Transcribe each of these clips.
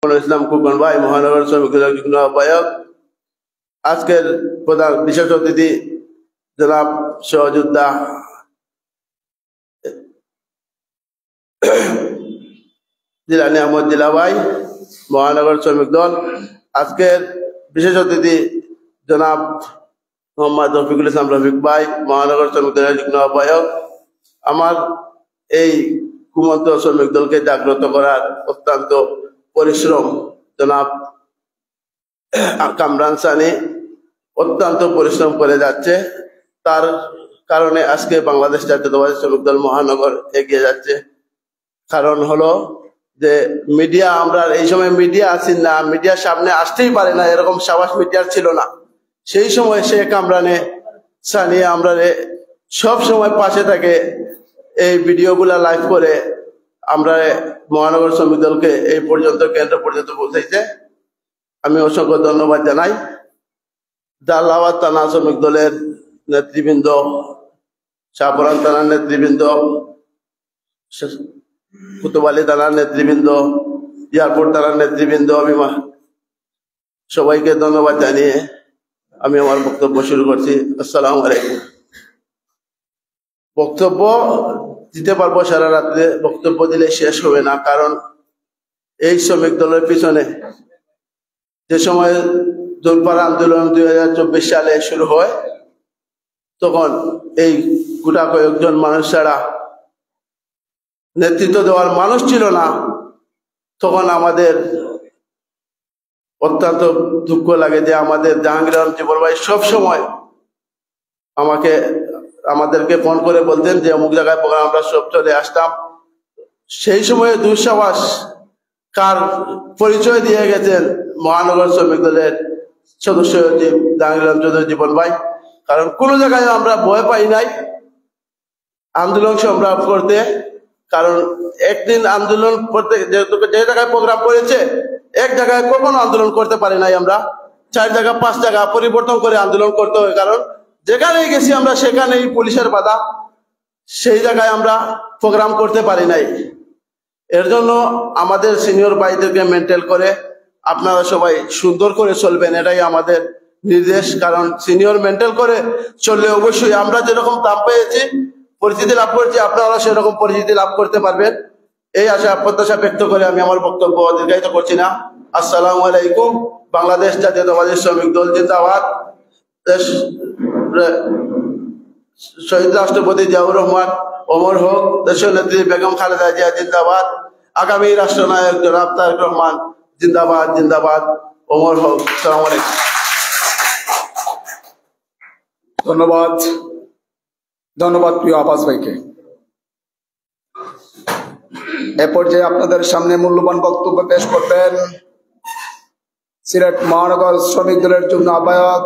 ইসলাম কুকন ভাই, মহানগর শ্রমিক দলের যুগ্ম আহ্বায়ক। আজকের প্রধান বিশেষ অতিথি জনাব সহযোদ্ধা জিলানী আহমদ জিলা ভাই, মহানগর শ্রমিক দল। আজকের বিশেষ অতিথি জনাব মোহাম্মদ রফিকুল ইসলাম রফিক ভাই, মহানগর শ্রমিক দলের যুগ্ম আহ্বায়ক। আমার এই ঘুমন্ত শ্রমিক দলকে জাগ্রত করার অত্যন্ত পরিশ্রম জনাব কামরান সানি অত্যন্ত পরিশ্রম করে যাচ্ছে। তার কারণে আজকে বাংলাদেশ জাতীয়তাবাদী শ্রমিক দল মহানগর এগিয়ে যাচ্ছে। কারণ হলো যে মিডিয়া, আমরা এই সময় মিডিয়া আছি না, মিডিয়ার সামনে আসতেই পারে না, এরকম সাবাস মিডিয়ার ছিল না। সেই সময় সে কামরানে সানি আমরা সব সময় পাশে থাকে, এই ভিডিওগুলা লাইভ করে আমরা মহানগর শ্রমিক দলকে এই পর্যন্ত কেন্দ্র পর্যন্ত পৌঁছাইছে। আমি অসংখ্য ধন্যবাদ জানাই। জালালাবাদ থানা শ্রমিক দলের নেতৃবৃন্দ, শাহপুরান থানার নেতৃবৃন্দ, কুতুবালী থানার নেতৃবৃন্দ, এয়ারপোর্ট থানার নেতৃবৃন্দ, আমি সবাইকে ধন্যবাদ জানিয়ে আমি আমার বক্তব্য শুরু করছি। আসসালামু আলাইকুম। বক্তব্য দিতে পারবো সারা রাত্রে, বক্তব্য দিলে শেষ হবে না। কারণ এই শ্রমিক দলের পিছনে যে সময় দোলপাড়া আন্দোলন 2024 সালে শুরু হয়, তখন এই গোটা কয়েকজন মানুষ ছাড়া নেতৃত্ব দেওয়ার মানুষ ছিল না। তখন আমাদের অত্যন্ত দুঃখ লাগে যে আমাদের জাহাঙ্গীর আলম জীবন ভাই সবসময় আমাদেরকে ফোন করে বলতেন যে অমুক জায়গায় প্রোগ্রাম, আমরা সব চলে আসতাম। সেই সময়ে দুঃসাহস কার পরিচয় দিয়ে গেছেন মহানগর শ্রমিক দলের সদস্য জাহাঙ্গীর আলম চৌধুরী জীবন ভাই। কারণ কোনো জায়গায় আমরা ভয় পাই নাই আন্দোলন সংগ্রাম করতে। কারণ একদিন আন্দোলন করতে যে জায়গায় প্রোগ্রাম করেছে, এক জায়গায় কখনো আন্দোলন করতে পারি নাই। আমরা 4 জায়গা 5 জায়গা পরিবর্তন করে আন্দোলন করতে হয়। কারণ যেখানেই গেছি আমরা সেখানেই পুলিশের বাধা, সেই জায়গায় আমরা প্রোগ্রাম করতে পারি নাই। এর জন্য আমাদের সিনিয়র ভাইদেরকে মেনটেন করে আপনারা সবাই সুন্দর করে চলবেন, এটাই আমাদের নির্দেশ। কারণ সিনিয়র মেনটেন করে চললে অবশ্যই আমরা যেরকম দাম পেয়েছি, পরিচিতি লাভ করেছি, আপনারা সেরকম পরিচিতি লাভ করতে পারবেন। এই আশা প্রত্যাশা ব্যক্ত করে আমি আমার বক্তব্য দীর্ঘায়িত করছি না। আসসালামু আলাইকুম। বাংলাদেশ জাতীয়তাবাদী শ্রমিক দল জিন্দাবাদ। শহীদ রাষ্ট্রপতি জিয়াউর রহমান অমর হোক। দেশের নেত্রী বেগম খালেদা জিয়া জিন্দাবাদ। আগামী রাষ্ট্রনায়ক জনাব তারেক রহমান জিন্দাবাদ, জিন্দাবাদ, অমর হোক। আসসালামু আলাইকুম। ধন্যবাদ, ধন্যবাদ প্রিয় আব্বাস ভাইকে। এ পর্যায়ে আপনাদের সামনে মূল্যবান বক্তব্য পেশ করবেন সিলেট মহানগর শ্রমিক দলের যুগ্ম আহ্বায়ক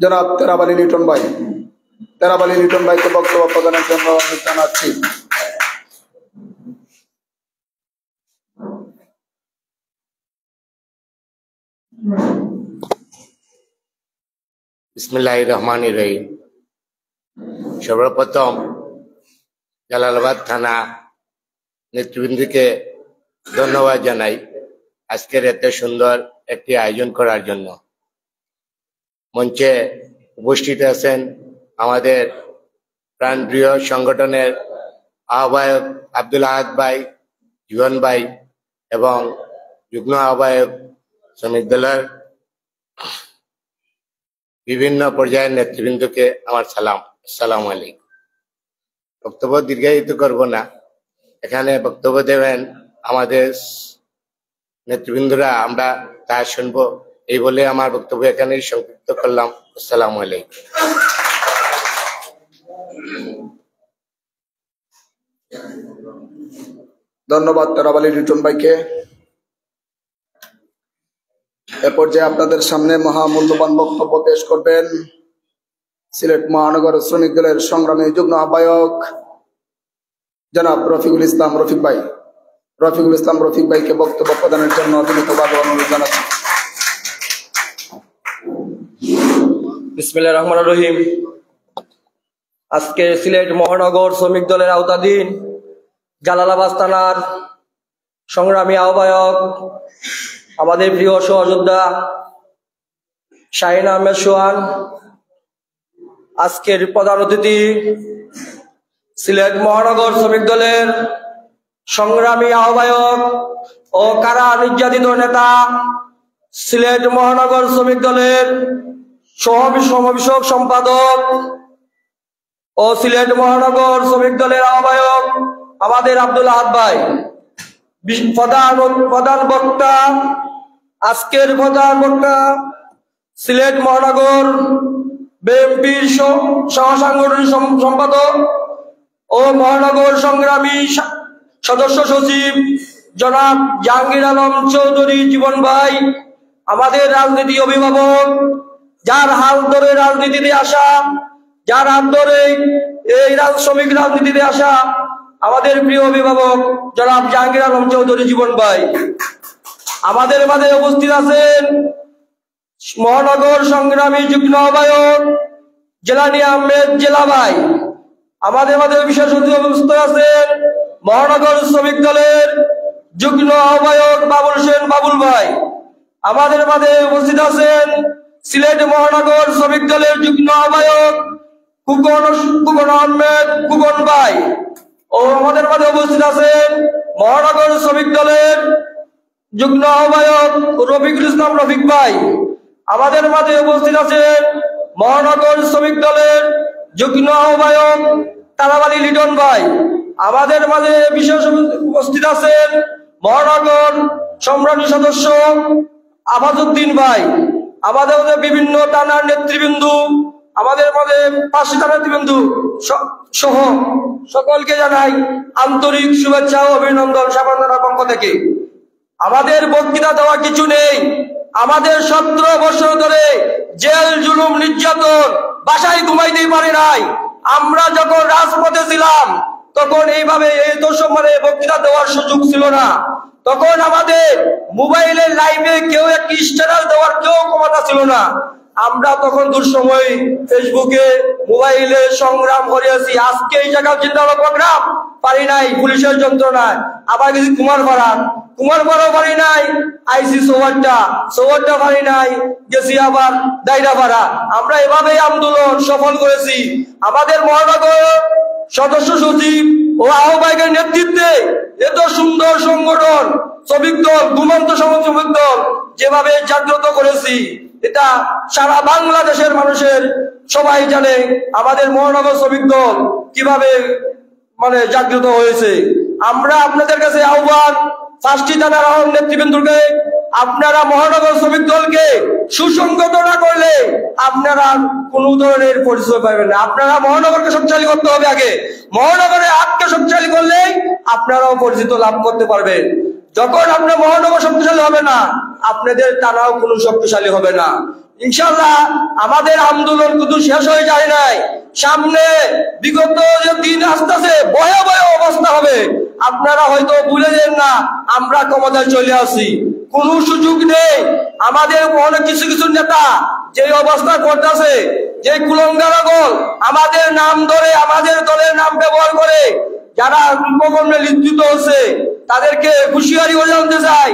জনাব তেরাব আলী লিটন ভাই। তেরাব আলী লিটন ভাইকে বক্তব্য প্রদানের জন্য অনুরোধ জানাচ্ছি। বিসমিল্লাহির রহমানির রহিম। সর্বপ্রথম জালালাবাদ থানা নেতৃবৃন্দকে ধন্যবাদ জানাই আজকের এত সুন্দর একটি আয়োজন করার জন্য। মঞ্চে উপস্থিত আছেন আমাদের প্রাণপ্রিয় সংগঠনের আহ্বায়ক আব্দুল আহাদ ভাই, জীবন ভাই এবং যুগ্ম আহ্বায়ক শ্রমিক দলের বিভিন্ন পর্যায়ের নেতৃবৃন্দকে আমার সালাম। আসসালামু আলাইকুম। বক্তব্য দীর্ঘায়িত করব না, এখানে বক্তব্য দেবেন আমাদের নেতৃবৃন্দরা, আমরা তা শুনবো। এই বলে আমার বক্তব্য এখানেই সংক্ষিপ্ত করলাম। আসসালামু আলাইকুম। ধন্যবাদ তেরাব আলী লিটন ভাইকে। এ পর্যায়ে আপনাদের সামনে মহামূল্যবান বক্তব্য পেশ করবেন সিলেট মহানগর শ্রমিক দলের সংগ্রামী যুগ্ম আহ্বায়ক জনাব রফিকুল ইসলাম রফিক ভাই। রফিকুল ইসলাম রফিক ভাইকে বক্তব্য প্রদানের জন্য বিনীতভাবে অনুরোধ জানাচ্ছি। বিসমিল্লাহির রহমানির রহিম। আজকে সিলেট মহানগর শ্রমিক দলের আওতাধীন জালালাবাদ থানার সংগ্রামী আহ্বায়ক, আমাদের প্রিয় সহযোদ্ধা শাহিন আহমেদ সোহান, আজকের প্রধান অতিথি সিলেট মহানগর শ্রমিক দলের সংগ্রামী আহ্বায়ক ও কারা নির্যাতিত নেতা, সিলেট মহানগর শ্রমিক দলের সহ-বিষয়ক সম্পাদক ও সিলেট মহানগর শ্রমিক দলের আহ্বায়ক আমাদের আব্দুল আহাদ ভাই, প্রধান বক্তা, আজকের প্রধান বক্তা সিলেট মহানগর বিএনপির সহসাংগঠনিক সম্পাদক ও মহানগর সংগ্রামী সদস্য সচিব জনাব জাহাঙ্গীর আলম চৌধুরী জীবন ভাই, আমাদের রাজনীতি অভিভাবক, যার হাত ধরে রাজনীতিতে আসা, যার হাত ধরে এই শ্রমিক রাজনীতিতে আসা আমাদের প্রিয় অভিভাবক জনাব জাহাঙ্গীর আলম চৌধুরী জীবন ভাই, আমাদের মাঝে উপস্থিত আছেন মহানগর সংগ্রামী যুগ্ম আহ্বায়ক জেলানি আহমেদ জেলা ভাই, আমাদের মাঝে বিশেষ অতিথি উপস্থিত আছেন মহানগর শ্রমিক দলের যুগ্ম আহ্বায়ক বাবুল হোসেন বাবুল ভাই, আমাদের মাঝে উপস্থিত আছেন সিলেট মহানগর শ্রমিক দলের যুগ্ম আহ্বায়ক কুকন আহমেদ কুকন ভাই ও আমাদের মাঝে উপস্থিত আছেন মহানগর শ্রমিক দলের যুগ্ম আহ্বায়ক রফিকুল ইসলাম রফিক ভাই, আমাদের মাঝে উপস্থিত আছেন মহানগর শ্রমিক দলের যুগ্ম আহ্বায়ক তারাবালী লিটন ভাই, আমাদের মাঝে বিশেষ উপস্থিত আছেন মহানগর সম্মানী সদস্য আফাজউদ্দিন ভাই, আমাদের মধ্যে বিভিন্ন থানার নেতৃবৃন্দ, আমাদের মধ্যে 5 থানার নেতৃবৃন্দ সহ সকলকে জানাই আন্তরিক শুভেচ্ছা ও অভিনন্দন সাবান্দার পক্ষ থেকে। আমাদের বক্তৃতা দেওয়া কিছু নেই, আমাদের 17 বছর ধরে জেল জুলুম নির্যাতন, বাসায় ঘুমাইতেই পারে নাই। আমরা যখন রাজপথে ছিলাম তখন এইভাবে এই দর্শনে বক্তৃতা দেওয়ার সুযোগ ছিল না, তখন আমাদের মোবাইলের লাইভে কেউ একটি স্ট্যাটাস দেওয়ার কেউ ক্ষমতা ছিল না। আমরা তখন দুঃসময় ফেসবুকে মোবাইলে সংগ্রাম করেছি। আজকে এই জায়গায় জিন্দাবাদ প্রোগ্রাম পারি নাই পুলিশের যন্ত্রণায়, আবার কিছু কুমারপাড়াও পারি নাই, আইসি সোয়ারটা পারি নাই, গেছি আবার দাইরাপাড়া। আমরা এভাবেই আন্দোলন সফল করেছি। আমাদের মহানগর সদস্য সচিব ও আহ্বায়কের নেতৃত্বে এত সুন্দর সংগঠন শ্রমিক দল, ঘুমন্ত শ্রমিক দল যেভাবে জাগ্রত করেছি, এটা সারা বাংলাদেশের মানুষের সবাই জানে আমাদের মহানগর শ্রমিক দল কিভাবে জাগ্রত হয়েছে। আমরা আপনাদের কাছে আহ্বান, 5টি থানার নেতৃবৃন্দকে, আপনারা মহানগর শ্রমিক দলকে সুসংগত না করলে আপনারা কোন ধরনের পরিচয় পাবেন না। আপনারা মহানগরকে শক্তিশালী করতে হবে, আগে মহানগরে হাতকে শক্তিশালী করলেই আপনারাও পরিচিত লাভ করতে পারবেন। যখন আপনার মহানগর শক্তিশালী হবে না, আপনাদের তারাও কোনো শক্তিশালী হবে না। ইনশাআল্লাহ আমাদের আন্দোলন কিন্তু শেষ হয়ে যায় নাই, সামনে বিগত যে দিন আসতেছে ভয়াবহ অবস্থা হবে। আপনারা হয়তো ভুলে যান না, আমরা ক্ষমতায় চলে আসি, কোনো সুযোগ নেই। আমাদের অনেক কিছু নেতা যে অবস্থা করতেছে, যে কুলঙ্গারগল আমাদের নাম ধরে, আমাদের দলের নাম ব্যবহার করে যারা উপকর্মে লিপ্ত হচ্ছে, তাদেরকে হুঁশিয়ারি করে জানতে চাই,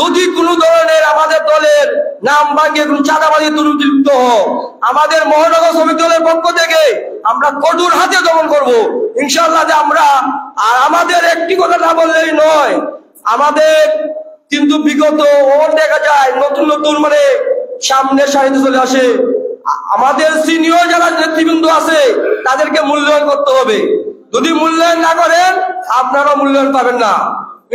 যদি কোনো ধরনের আমাদের দলের নাম ভাঙিয়ে কোনো চাঁদাবাজি দুর্বৃত্ত হোক, আমাদের মহানগর শ্রমিক দলের পক্ষ থেকে আমরা কঠোর হাতে দমন করব ইনশাআল্লাহ। যে আমরা আর আমাদের একটি কথা না বললেই নয়, আমাদের কিন্তু বিগত দেখা যায় নতুন সামনে সারিতে চলে আসে। আমাদের সিনিয়র যারা নেতৃবৃন্দ আছে তাদেরকে মূল্যায়ন করতে হবে। যদি মূল্যায়ন না করেন আপনারা মূল্যায়ন পাবেন না।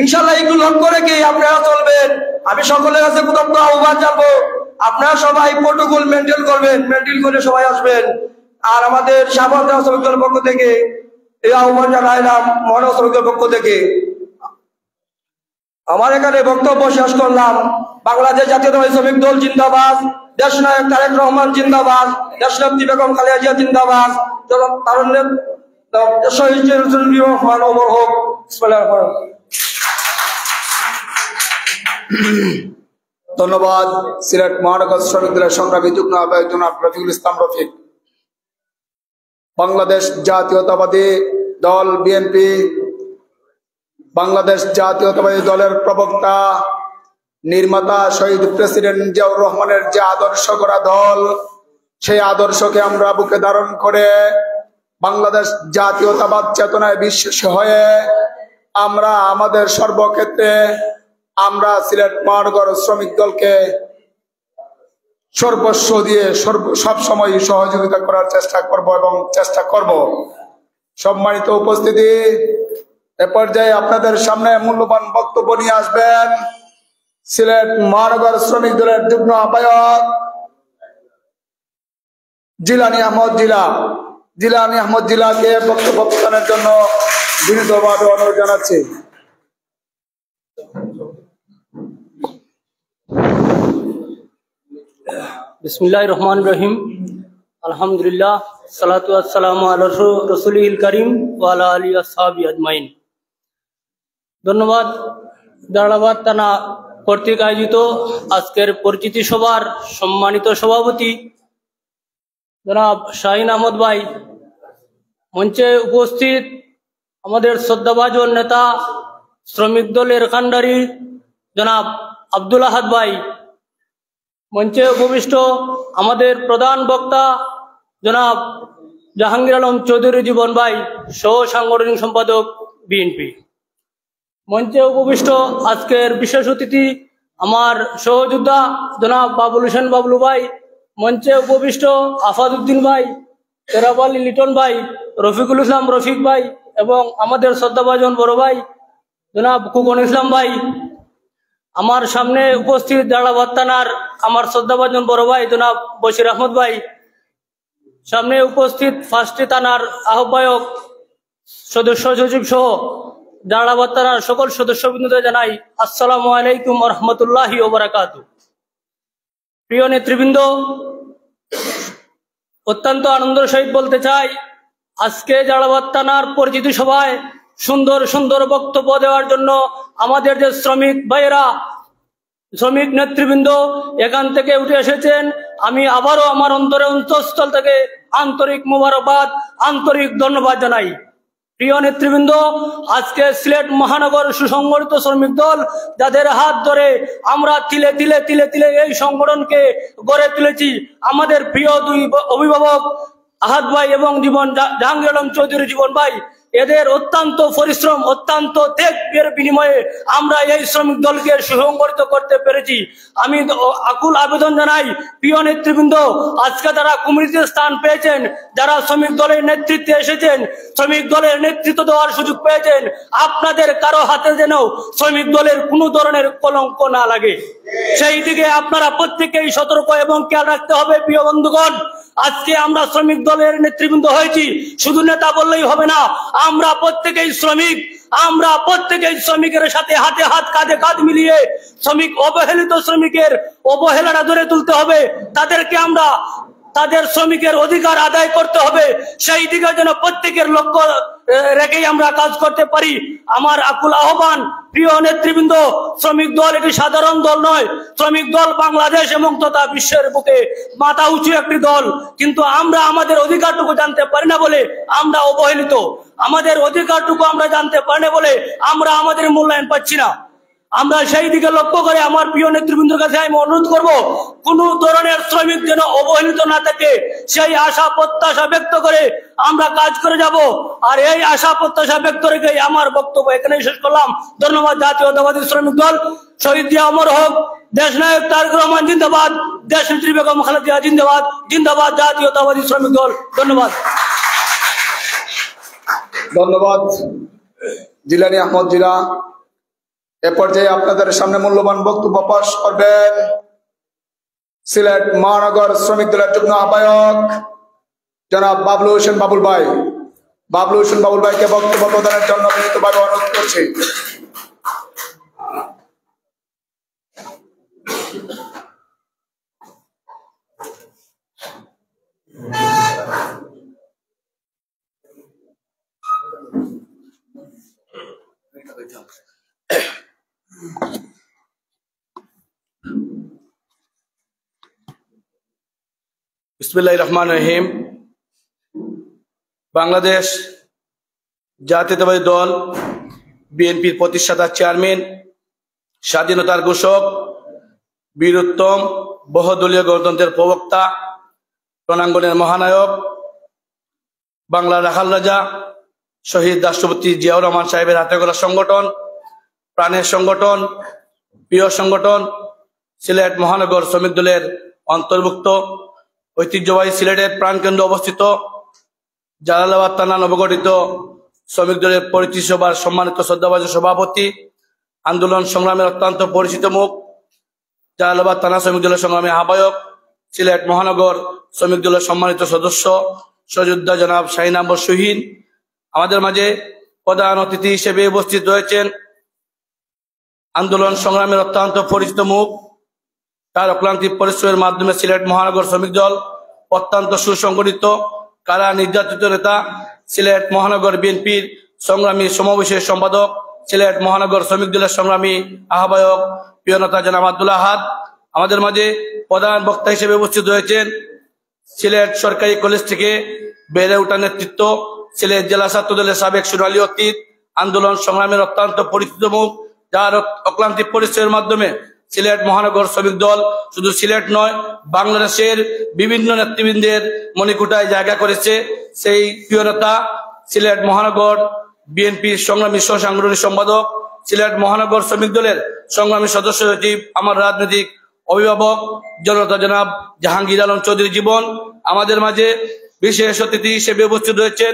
ইনশাআল্লাহ এগুলো লক্ষ্য রেখে আপনারা চলবেন। আমি সকলের কাছে কৃতজ্ঞ আহ্বান জানাবো, আপনারা সবাই প্রোটোকল মেনটেন করবেন, মেনটেন করে সবাই আসবেন। আর আমাদের সাধারণ শ্রমিক দলের পক্ষ থেকে এই আহ্বান জানাইলাম, মহানগর শ্রমিক দলের পক্ষ থেকে। আমার এখানে বক্তব্য শেষ করলাম। বাংলাদেশ জাতীয়তাবাদী শ্রমিক দল জিন্দাবাদ, দেশনায়ক তারেক রহমান জিন্দাবাদ, দেশনেত্রী বেগম খালেদা জিয়া জিন্দাবাদ, ধন্যবাদ। সিলেট মহানগর শ্রমিক দলের সংগ্রামী যুগ্ম আহ্বায়ক জনাব রফিকুল ইসলাম রফিক। বাংলাদেশ জাতীয়তাবাদী দল বিএনপি, বাংলাদেশ জাতীয়তাবাদী দলের প্রবক্তা, নির্মাতা শহীদ প্রেসিডেন্ট জিয়াউর রহমানের যে আদর্শ করা দল, সেই আদর্শকে আমরা বুকে ধারণ করে বাংলাদেশ জাতীয়তাবাদ চেতনায় বিশ্বাসী হয়ে আমরা আমাদের সর্বক্ষেত্রে আমরা সিলেট মহানগর শ্রমিক দলকে সর্বস্ব দিয়ে সবসময় সহযোগিতা করার চেষ্টা করব এবং চেষ্টা করব। সম্মানিত উপস্থিতি, এ পর্যায়ে আপনাদের সামনে মূল্যবান বক্তব্য নিয়ে আসবেন সিলেট মহানগর শ্রমিক দলের যুগ্ম আহ্বায়ক জিলানী আহমদ জিলাকে বক্তব্য প্রদানের জন্য বিনীতভাবে অনুরোধ জানাচ্ছি। বিসমিল্লাহির রহমানির রহিম। আলহামদুলিল্লাহ, সালাতু ওয়াসসালামু আলা রাসূলিল কারীম ওয়া আলা আলিহি ওয়াসহাবিহি আজমাইন। ধন্যবাদ। জালালাবাদ থানা কর্তৃক আয়োজিত আজকের পরিচিতি সভার সম্মানিত সভাপতি জনাব শাহিন আহমদ ভাই, মঞ্চে উপস্থিত আমাদের শ্রদ্ধাভাজন নেতা শ্রমিক দলের কান্ডারি জনাব আব্দুল আহাদ ভাই, মঞ্চে উপবিষ্ট আমাদের প্রধান বক্তা জনাব জাহাঙ্গীর আলম চৌধুরী জীবন ভাই, সহ সাংগঠনিক সম্পাদক বিএনপি, মঞ্চে উপবিষ্ট আজকের বিশেষ অতিথি আমার সহযোদ্ধা জনাব বাবুল হোসেন বাবলু ভাই, মঞ্চে উপবিষ্ট আফাদউদ্দিন ভাই, তেরাব আলী লিটন ভাই, রফিকুল ইসলাম রফিক ভাই এবং আমাদের শ্রদ্ধাভাজন বড় ভাই জনাব খোকন ইসলাম ভাই, আমার সামনে উপস্থিত জালালাবাদ থানার আমার শ্রদ্ধাভাজন বড় ভাই জনাব বশির আহমদ ভাই, সামনে উপস্থিত ফার্স্টে থানার আহ্বায়ক সদস্য সচিব সহ জালালাবাদ থানার সকল সদস্যবৃন্দদের জানাই আসসালামু আলাইকুম ওয়া রাহমাতুল্লাহি ওয়া বারাকাতুহু। প্রিয় নেতৃবৃন্দ, অত্যন্ত আনন্দের সহিত বলতে চাই, আজকে জালালাবাদ থানার পরিচিতি সভায় সুন্দর সুন্দর বক্তব্য দেওয়ার জন্য আমাদের যে শ্রমিক ভাইয়েরা, শ্রমিক নেতৃবৃন্দ এখান থেকে উঠে এসেছেন, আমি আবারও আমার অন্তঃস্থল থেকে আন্তরিক মোবারকবাদ, আন্তরিক ধন্যবাদ জানাই। প্রিয় নেতৃবৃন্দ, আজকে সিলেট মহানগর সুসংগঠিত শ্রমিক দল, যাদের হাত ধরে আমরা তিলে তিলে তিলে তিলে এই সংগঠনকে গড়ে তুলেছি, আমাদের প্রিয় দুই অভিভাবক আহাদ ভাই এবং জাহাঙ্গীর আলম চৌধুরী জীবন ভাই, এদের অত্যন্ত পরিশ্রম, অত্যন্ত ত্যাগের বিনিময়ে আমরা এই শ্রমিক দলকে সুসংগঠিত করতে পেরেছি। আমি আকুল আবেদন জানাই, প্রিয় নেতৃবৃন্দ, আজকে যারা কমিটিতে স্থান পেয়েছেন, যারা শ্রমিক দলের নেতৃত্বে এসেছেন, শ্রমিক দলের নেতৃত্ব দেওয়ার সুযোগ পেয়েছেন, আপনাদের কারো হাতে যেন শ্রমিক দলের কোনো ধরনের কলঙ্ক না লাগে, সেই দিকে আপনারা প্রত্যেকেই সতর্ক এবং খেয়াল রাখতে হবে। প্রিয় বন্ধুগণ, আজকে আমরা শ্রমিক দলের নেতৃবৃন্দ হয়েছি, শুধু নেতা বললেই হবে না, আমরা প্রত্যেকেই শ্রমিক, আমরা প্রত্যেকেই শ্রমিকের সাথে হাতে হাত কাঁধে কাঁধ মিলিয়ে অবহেলিত শ্রমিকের অবহেলাটা ধরে তুলতে হবে, তাদেরকে আমরা তাদের শ্রমিকের অধিকার আদায় করতে হবে, সেই দিকে যেন প্রত্যেকের লক্ষ্য রেখেই আমরা কাজ করতে পারি। আমার আকুল আহ্বান, প্রিয় নেতৃবৃন্দ, শ্রমিক দল একটি সাধারণ দল নয়, শ্রমিক দল বাংলাদেশ এবং তথা বিশ্বের বুকে মাথা উঁচু একটি দল, কিন্তু আমরা আমাদের অধিকারটুকু জানতে পারি না বলে আমরা অবহেলিত, আমাদের অধিকারটুকু আমরা জানতে পারি না বলে আমরা আমাদের মূল্যায়ন পাচ্ছি না। আমরা সেই দিকে লক্ষ্য করে আমার প্রিয় নেতৃবৃন্দের কাছে আমি অনুরোধ করব, কোন ধরনের শ্রমিক যেন অবহেলিত না থাকে, সেই আশা প্রত্যাশা ব্যক্ত করে আমরা কাজ করে যাব। আর এই আশা প্রত্যাশা ব্যক্ত রেখে আমার বক্তব্য এখানেই শেষ করলাম। ধন্যবাদ। জাতীয়তাবাদী শ্রমিক দল, শহীদ জিয়া অমর হোক, দেশ নায়ক তারেক রহমান জিন্দাবাদ, দেশ নেত্রী বেগম খালেদা জিয়া জিন্দাবাদ, জিন্দাবাদ জাতীয়তাবাদী শ্রমিক দল। ধন্যবাদ। ধন্যবাদ জিলানী আহমদ জিলা। এ পর্যায়ে আপনাদের সামনে মূল্যবান বক্তব্য পাশ করবেন সিলেট মহানগর শ্রমিক দলের যুগ্ম আহ্বায়ক জনাব বাবলু হোসেন বাবুল ভাই। বাবলু হোসেন বাবুল ভাইকে বক্তব্য প্রদানের জন্য বিনীতভাবে অনুরোধ করছি। বিসমিল্লাহির রহমানির রহিম। বাংলাদেশ জাতীয়তাবাদী দল বিএনপির প্রতিষ্ঠাতা চেয়ারম্যান, স্বাধীনতার ঘোষক, বীরোত্তম, বহুদলীয় গণতন্ত্রের প্রবক্তা, রণাঙ্গনের মহানায়ক, বাংলার রাখাল রাজা, শহীদ রাষ্ট্রপতি জিয়াউর রহমান সাহেবের হাতে গড়া সংগঠন, প্রাণের সংগঠন, প্রিয় সংগঠন, সিলেট মহানগর শ্রমিক দলের অন্তর্ভুক্ত, ঐতিহ্যবাহী সিলেটের প্রাণকেন্দ্র অবস্থিত জালালাবাদ থানা নবগঠিত শ্রমিক দলের পরিচিত সভার সম্মানিত শ্রদ্ধাভাজন সভাপতি, আন্দোলন সংগ্রামের অত্যন্ত পরিচিত মুখ, জালালাবাদ থানা শ্রমিক দলের সংগ্রামী আহ্বায়ক, সিলেট মহানগর শ্রমিক দলের সম্মানিত সদস্য সহযোদ্ধা জনাব শাহিন আহমদ শহীন। আমাদের মাঝে প্রধান অতিথি হিসেবে উপস্থিত রয়েছেন আন্দোলন সংগ্রামের অত্যন্ত পরিচিত মুখ, তার অক্লান্তি পরিশ্রমের মাধ্যমে সিলেট মহানগর শ্রমিক দল অত্যন্ত সুসংগঠিত, কারা নির্যাতিত নেতা, সিলেট মহানগর বিএনপির সংগ্রামী সমাবেশের সম্পাদক, সিলেট মহানগর শ্রমিক দলের সংগ্রামী আহ্বায়ক প্রিয় নেতা জনাব আব্দুল আহাদ। আমাদের মাঝে প্রধান বক্তা হিসেবে উপস্থিত রয়েছেন সিলেট সরকারি কলেজ থেকে বেড়ে ওঠা নেতৃত্ব, সিলেট জেলা ছাত্র দলের সাবেক সোনালী অতীত, আন্দোলন সংগ্রামের অত্যন্ত পরিচিত মুখ, যার অক্লান্তি পরিশ্রমের মাধ্যমে সিলেট মহানগর শ্রমিক দল শুধু সিলেট নয় বাংলাদেশের বিভিন্ন নেতৃবৃন্দের মণিকুটায় জায়গা করেছে। সেই প্রিয় নেতা সিলেট মহানগর বিএনপির সংগ্রামী সহসাংগঠনিক সম্পাদক, সিলেট মহানগর শ্রমিক দলের সংগ্রামী সদস্য সচিব, আমার রাজনৈতিক অভিভাবক জনতা জনাব জাহাঙ্গীর আলম চৌধুরী জীবন। আমাদের মাঝে বিশেষ অতিথি হিসেবে উপস্থিত রয়েছেন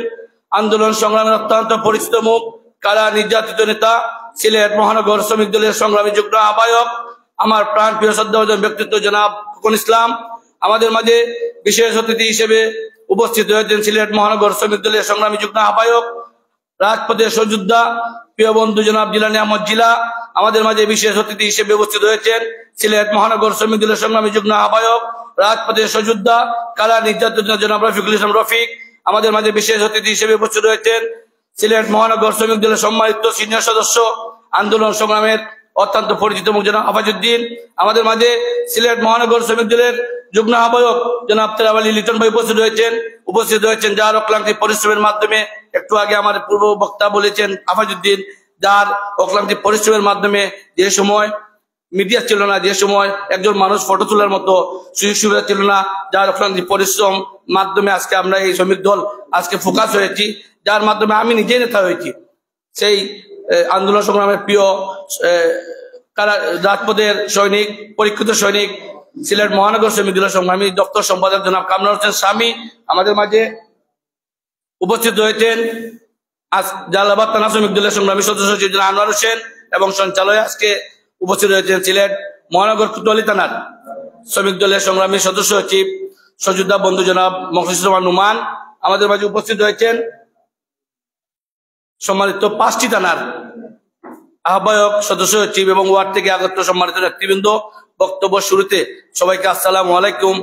আন্দোলন সংগ্রামের অত্যন্ত পরিচিত মুখ, কারা নির্যাতিত নেতা, সিলেট মহানগর শ্রমিক দলের সংগ্রামী যুগ্ম আহ্বায়ক, আমার প্রাণ প্রিয় শ্রদ্ধাভাজন ব্যক্তিত্ব জনাব খোকন ইসলাম। আমাদের মাঝে বিশেষ অতিথি হিসেবে উপস্থিত রয়েছেন সিলেট মহানগর শ্রমিক দলের সংগ্রামী যুগ্ম আহ্বায়ক, রাজপথের সহযোদ্ধা প্রিয় বন্ধু জনাব জিলানী আহমদ জিলা। আমাদের মাঝে বিশেষ অতিথি হিসেবে উপস্থিত রয়েছেন সিলেট মহানগর শ্রমিক দলের সংগ্রামী যুগ্ম আহ্বায়ক, রাজপথের সহযোদ্ধা কারা নির্যাতিত জনাব রফিকুল ইসলাম রফিক। আমাদের মাঝে বিশেষ অতিথি হিসেবে উপস্থিত রয়েছেন সিলেট মহানগর শ্রমিক দলের সম্মানিত সিনিয়র সদস্য, আন্দোলন সংগ্রামের অত্যন্ত পরিচিত মুখ জনাব আফাজউদ্দিন। আমাদের মাঝে সিলেট মহানগর শ্রমিক দলের যুগ্ম আহ্বায়ক জনাব তেরাব আলী লিটন ভাই উপস্থিত রয়েছেন যার অক্লান্তি পরিশ্রমের মাধ্যমে, একটু আগে আমার পূর্ব বক্তা বলেছেন আফাজউদ্দিন, যার অক্লান্তি পরিশ্রমের মাধ্যমে যে সময় মিডিয়া ছিল না, যে সময় একজন মানুষ ফটো তোলার মতো সুযোগ সুবিধা ছিল না, যার অক্লান্তি পরিশ্রম মাধ্যমে আজকে আমরা এই শ্রমিক দল আজকে ফোকাস হয়েছি, যার মাধ্যমে আমি নিজে নেতা হয়েছি। সেই আন্দোলন সংগ্রামের প্রিয় রাজপথের সৈনিক, পরীক্ষিত সৈনিক, সিলেট মহানগর শ্রমিক দলের সংগ্রামী দপ্তর সম্পাদক জনাব কামরুল হোসেন স্বামী। আমাদের মাঝে উপস্থিত রয়েছেন জালালাবাদ থানা শ্রমিক দলের সংগ্রামী সদস্য সচিব জনাব আনোয়ার হোসেন এবং সঞ্চালয়ে আজকে উপস্থিত রয়েছেন সিলেট মহানগর কোতোয়ালি থানার শ্রমিক দলের সংগ্রামী সদস্য সচিব সহযোদ্ধা বন্ধু জনাব মখলিসুর রহমান নুমান। আমাদের মাঝে উপস্থিত রয়েছেন সম্মানিত 5টি থানার আহ্বায়ক, সদস্য সচিব এবং ওয়ার্ড থেকে আগত সম্মানিত নেতৃবৃন্দ। বক্তব্য শুরুতে সবাইকে আসসালামু আলাইকুম,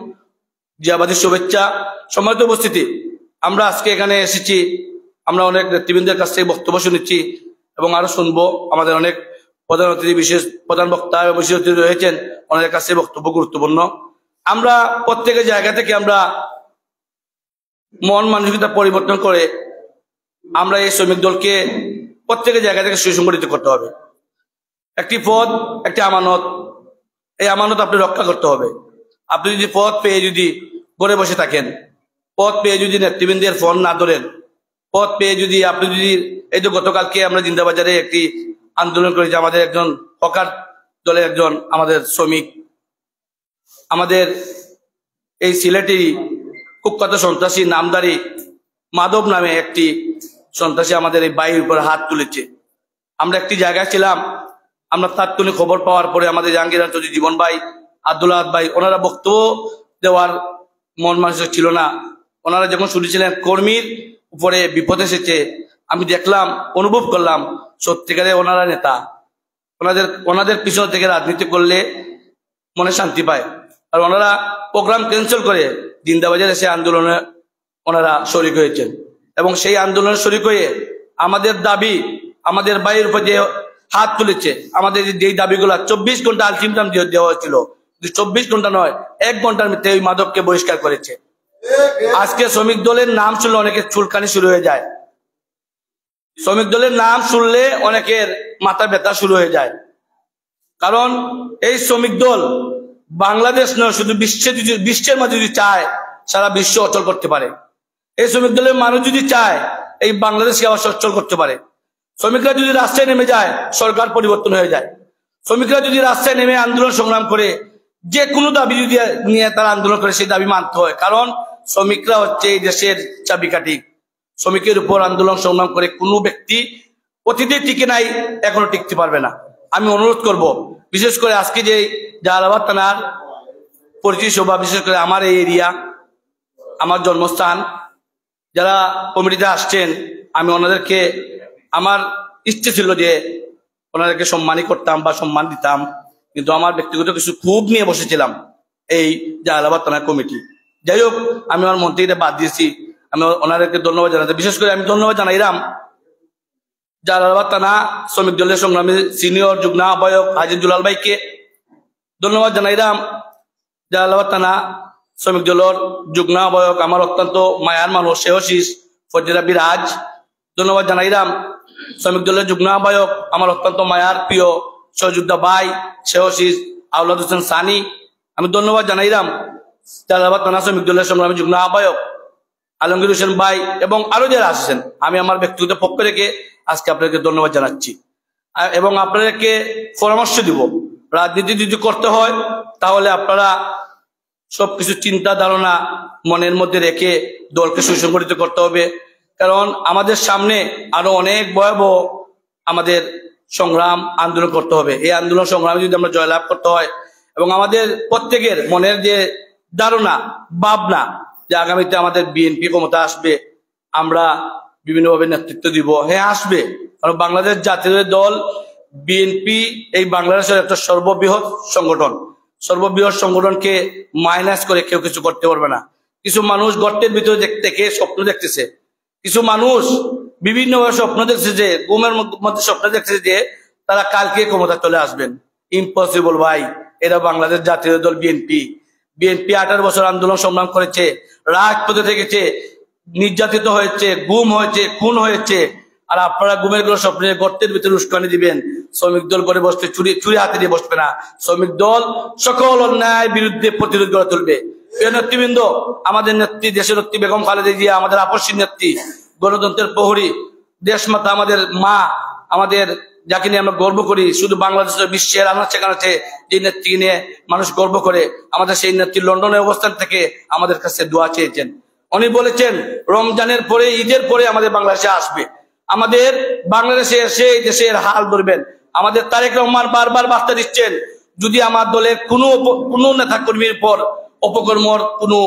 জিয়াবাদী শুভেচ্ছা। সম্মানিত উপস্থিতি, আমরা আজকে এখানে এসেছি, আমরা অনেক নেতৃবৃন্দের কাছ থেকে বক্তব্য শুনেছি এবং আরো শুনবো। আমাদের অনেক প্রধান অতিথি, বিশেষ প্রধান বক্তা এবং বিশেষ অতিথি রয়েছেন, ওনাদের কাছে বক্তব্য গুরুত্বপূর্ণ। আমরা প্রত্যেকের জায়গা থেকে আমরা মন মানসিকতা পরিবর্তন করে আমরা এই শ্রমিক দলকে প্রত্যেকের জায়গা থেকে সুসংগঠিত করতে হবে। একটি পদ, একটি আমানত, এই আমানত আপনি রক্ষা করতে হবে। আপনি যদি পদ পেয়ে যদি ঘরে বসে থাকেন, পদ পেয়ে যদি নেতৃবৃন্দের ফোন না ধরেন, পদ পেয়ে যদি আপনি যদি এই যে গতকালকে আমরা জিন্দাবাজারে একটি আন্দোলন করেছি, আমাদের একজন হকার দলের একজন আমাদের শ্রমিক, আমাদের এই সিলেটেরই কুখ্যাত সন্ত্রাসী নামদারি মাধব নামে একটি সন্ত্রাসী আমাদের এই বাড়ির উপর হাত তুলেছে। আমরা একটি জায়গায় ছিলাম, আমরা তাৎক্ষণিক খবর পাওয়ার পরে আমাদের জাহাঙ্গীর চৌধুরী জীবন ভাই, আব্দুল আহাদ ভাই, ওনারা বক্তব্য দেওয়ার মন মানসিক ছিল না। ওনারা যখন শুনেছিলেন কর্মীর উপরে বিপদ এসেছে, আমি দেখলাম, অনুভব করলাম সত্যিকারে ওনারা নেতা। ওনাদের পিছন থেকে রাজনীতি করলে মনে শান্তি পায়। আর ওনারা প্রোগ্রাম ক্যান্সেল করে জিন্দাবাজারে সে আন্দোলনে ওনারা শরিক হয়েছেন এবং সেই আন্দোলনে শরিক হয়ে আমাদের দাবি, আমাদের ভাইয়ের উপর যে হাত তুলেছে, আমাদের যেই দাবিগুলা 24 ঘন্টা আলটিমেটাম দেওয়া হয়েছিল, 24 ঘন্টা নয়, 1 ঘন্টার মধ্যে ওই মাদককে বহিষ্কার করেছে। আজকে শ্রমিক দলের নাম শুনলে অনেকে চুলকানি শুরু হয়ে যায়। শ্রমিক দলের নাম শুনলে অনেকের মাথা ব্যথা শুরু হয়ে যায়, কারণ এই শ্রমিক দল বাংলাদেশ নয় শুধু বিশ্বের মাঝে যদি চায় সারা বিশ্ব অচল করতে পারে। এই শ্রমিক দলের মানুষ যদি চায় এই বাংলাদেশকে আবার সচ্ছল করতে পারে। শ্রমিকরা যদি রাস্তায় নেমে যায় সরকার পরিবর্তন হয়ে যায়। শ্রমিকরা যদি রাস্তায় নেমে আন্দোলন সংগ্রাম করে যে কোনো দাবি যদি নিয়ে তারা আন্দোলন করে সেই দাবি মানতে হয়, কারণ শ্রমিকরা হচ্ছে এই দেশের চাবিকাঠি। শ্রমিকের উপর আন্দোলন সংগ্রাম করে কোনো ব্যক্তি অতীতে টিকে নাই, এখনো টিকতে পারবে না। আমি অনুরোধ করব, বিশেষ করে আজকে যে জালালাবাদ থানার পরিচয় সভা, বিশেষ করে আমার এই এরিয়া, আমার জন্মস্থান, যারা কমিটিতে আসছেন, আমি ওনাদেরকে আমার ইচ্ছে ছিল যে ওনাদেরকে সম্মানই করতাম বা সম্মান দিতাম, কিন্তু আমার ব্যক্তিগত কিছু ক্ষোভ নিয়ে বসেছিলাম এই জালালাবাদ থানার কমিটি। যাই হোক, আমি আমার মন থেকে এটা বাদ দিয়েছি। আমি ওনাদেরকে ধন্যবাদ জানাতে, বিশেষ করে আমি ধন্যবাদ জানাইলাম জালালাবাদ থানা শ্রমিক দলের সংগ্রামী সিনিয়র যুগ্ম আহ্বায়ক হাজি দুলাল ভাইকে, ধন্যবাদ জানাইলাম জালালাবাদ থানা শ্রমিক দলের যুগ্ম আহ্বায়ক আমার অত্যন্ত মায়ার মানুষ শেহশিস ফজরা বিরাজ, ধন্যবাদ জানাইলাম শ্রমিক দলের যুগ্ম আহ্বায়ক আমার অত্যন্ত মায়ার প্রিয় সহযোদ্ধা ভাই শেহশিস আওলাদ হোসেন সানি। আমি ধন্যবাদ জানাইলাম জালালাবাদ থানা শ্রমিক দলের সংগ্রামী যুগ্ম আহ্বায়ক আলমগীর হোসেন ভাই এবং আরো যারা আসছেন। আমি আমার ব্যক্তিগত পক্ষ রেখে আজকে আপনাদেরকে ধন্যবাদ জানাচ্ছি এবং আপনাদেরকে পরামর্শ দিব, রাজনীতি যদি করতে হয় তাহলে আপনারা সবকিছু চিন্তা ধারণা মনের মধ্যে রেখে দলকে সুসংগঠিত করতে হবে, কারণ আমাদের সামনে আরো অনেক ভয়াবহ আমাদের সংগ্রাম আন্দোলন করতে হবে। এই আন্দোলন সংগ্রামে যদি আমরা জয়লাভ করতে হয় এবং আমাদের প্রত্যেকের মনের যে ধারণা ভাবনা যে আগামীতে আমাদের বিএনপি ক্ষমতা আসবে, আমরা বিভিন্নভাবে নেতৃত্ব দিব, হ্যাঁ আসবে, কারণ বাংলাদেশ জাতীয় দল বিএনপি এই বাংলাদেশের একটা সর্ববৃহৎ সংগঠন। সর্ববৃহৎ সংগঠনকে মাইনাস করে কেউ কিছু করতে পারবে না। কিছু মানুষ গর্তের ভিতরে থেকে স্বপ্ন দেখতেছে, কিছু মানুষ বিভিন্নভাবে স্বপ্ন দেখতেছে, যে ঘুমের মধ্যে স্বপ্ন দেখতেছে যে তারা কালকে ক্ষমতা চলে আসবেন। ইম্পসিবল ভাই, এরা বাংলাদেশ জাতীয় দল বিএনপি। বিএনপি 18 বছর আন্দোলন সংগ্রাম করেছে, রাজপথে থেকেছে, নির্যাতিত হয়েছে, গুম হয়েছে, খুন হয়েছে, আর আপনারা ঘুমের গুলো স্বপ্নে গর্তের ভিতরে উস্কানি দিবেন। শ্রমিক দল করে বসতে চুরি হাতে দিয়ে বসবে না। শ্রমিক দল সকল অন্যায় বিরুদ্ধে প্রতিরোধ গড়ে তুলবে। নেতৃবৃন্দ, আমাদের নেত্রী দেশের নেত্রী বেগম খালেদা জিয়া আমাদের আপসী নেত্রী, গণতন্ত্রের প্রহরী, দেশমাতা, আমাদের মা, আমাদের যাকে নিয়ে আমরা গর্ব করি। শুধু বাংলাদেশের বিশ্বের আনাচে কানাচে যে নেত্রী নিয়ে মানুষ গর্ব করে, আমাদের সেই নেত্রী লন্ডনের অবস্থান থেকে আমাদের কাছে দোয়া চেয়েছেন। উনি বলেছেন রমজানের পরে, ঈদের পরে আমাদের বাংলাদেশে আসবে, আমাদের বাংলাদেশে এসে এই দেশের হাল ধরবেন। আমাদের তারেক রহমান বারবার বার্তা দিচ্ছেন, যদি আমার দলের কোনো নেতা কর্মীর পর অপকর্মর কোনো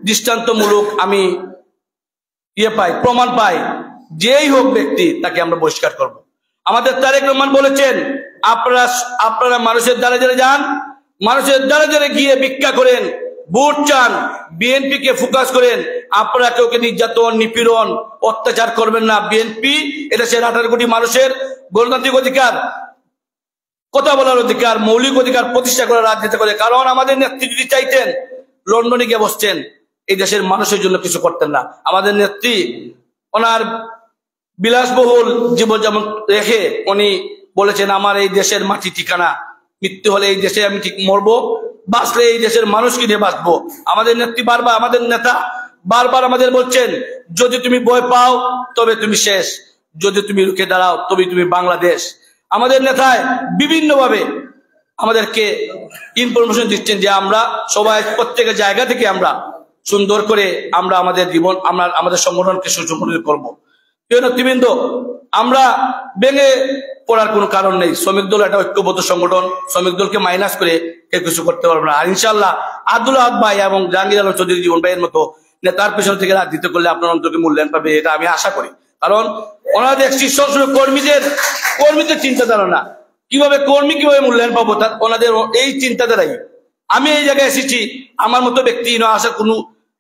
দৃষ্টান্তমূলক আমি প্রমাণ পাই, যেই হোক ব্যক্তি, তাকে আমরা বহিষ্কার করব। আমাদের তারেক রহমান বলেছেন আপনারা মানুষের দ্বারে দ্বারে যান, মানুষের দ্বারে দ্বারে গিয়ে ভিক্ষা করেন, ভোট চান, বিএনপি কে ফোকাস করেন, আপনারা কেউকে নির্যাতন নিপীড়ন অত্যাচার করবেন না। বিএনপি এদেশের 18 কোটি মানুষের গণতান্ত্রিক অধিকার, কথা বলার অধিকার, মৌলিক অধিকার প্রতিষ্ঠা করে রাজনীতি করে। কারণ আমাদের নেত্রী যদি চাইতেন লন্ডনে গিয়ে বসতেন, এই দেশের মানুষের জন্য কিছু করতেন না। আমাদের নেত্রী ওনার বিলাসবহুল জীবনযাপন রেখে উনি বলেছেন আমার এই দেশের মাটি ঠিকানা, মৃত্যু হলে এই দেশে আমি ঠিক মরবো, বাঁচলে এই দেশের মানুষকে নিয়ে বাঁচবো। আমাদের নেত্রী বারবার, আমাদের নেতা বারবার আমাদের বলছেন, যদি তুমি ভয় পাও তবে তুমি শেষ, যদি তুমি রুখে দাঁড়াও তবে তুমি বাংলাদেশ। আমাদের নেতায় বিভিন্নভাবে আমাদেরকে ইনফরমেশন দিচ্ছেন যে আমরা সবাই প্রত্যেকের জায়গা থেকে আমরা সুন্দর করে আমরা আমাদের জীবন, আমরা আমাদের সংগঠনকে সুসংগঠিত করবো। প্রিয় নেতৃবৃন্দ, আমরা ভেঙে পড়ার কোনো কারণ নেই। শ্রমিক দল একটা ঐক্যবদ্ধ সংগঠন, শ্রমিক দলকে মাইনাস করে কেউ কিছু করতে পারবে না। আর ইনশাল্লাহ আব্দুল আহাদ ভাই এবং জাহাঙ্গীর আলম চৌধুরী জীবন ভাইয়ের মতো নেতার পেছন থেকে রাজনীতি করলে আপনার অন্তরকে মূল্যায়ন পাবে, এটা আমি আশা করি। কারণ ওনারা দেখছি সবসময় কর্মীদের চিন্তাধারা না, কিভাবে কর্মী কিভাবে মূল্যায়ন পাবো, তার ওনাদের এই চিন্তাধারাই। আমি এই জায়গায় এসেছি, আমার মতো ব্যক্তি না আসা কোনো,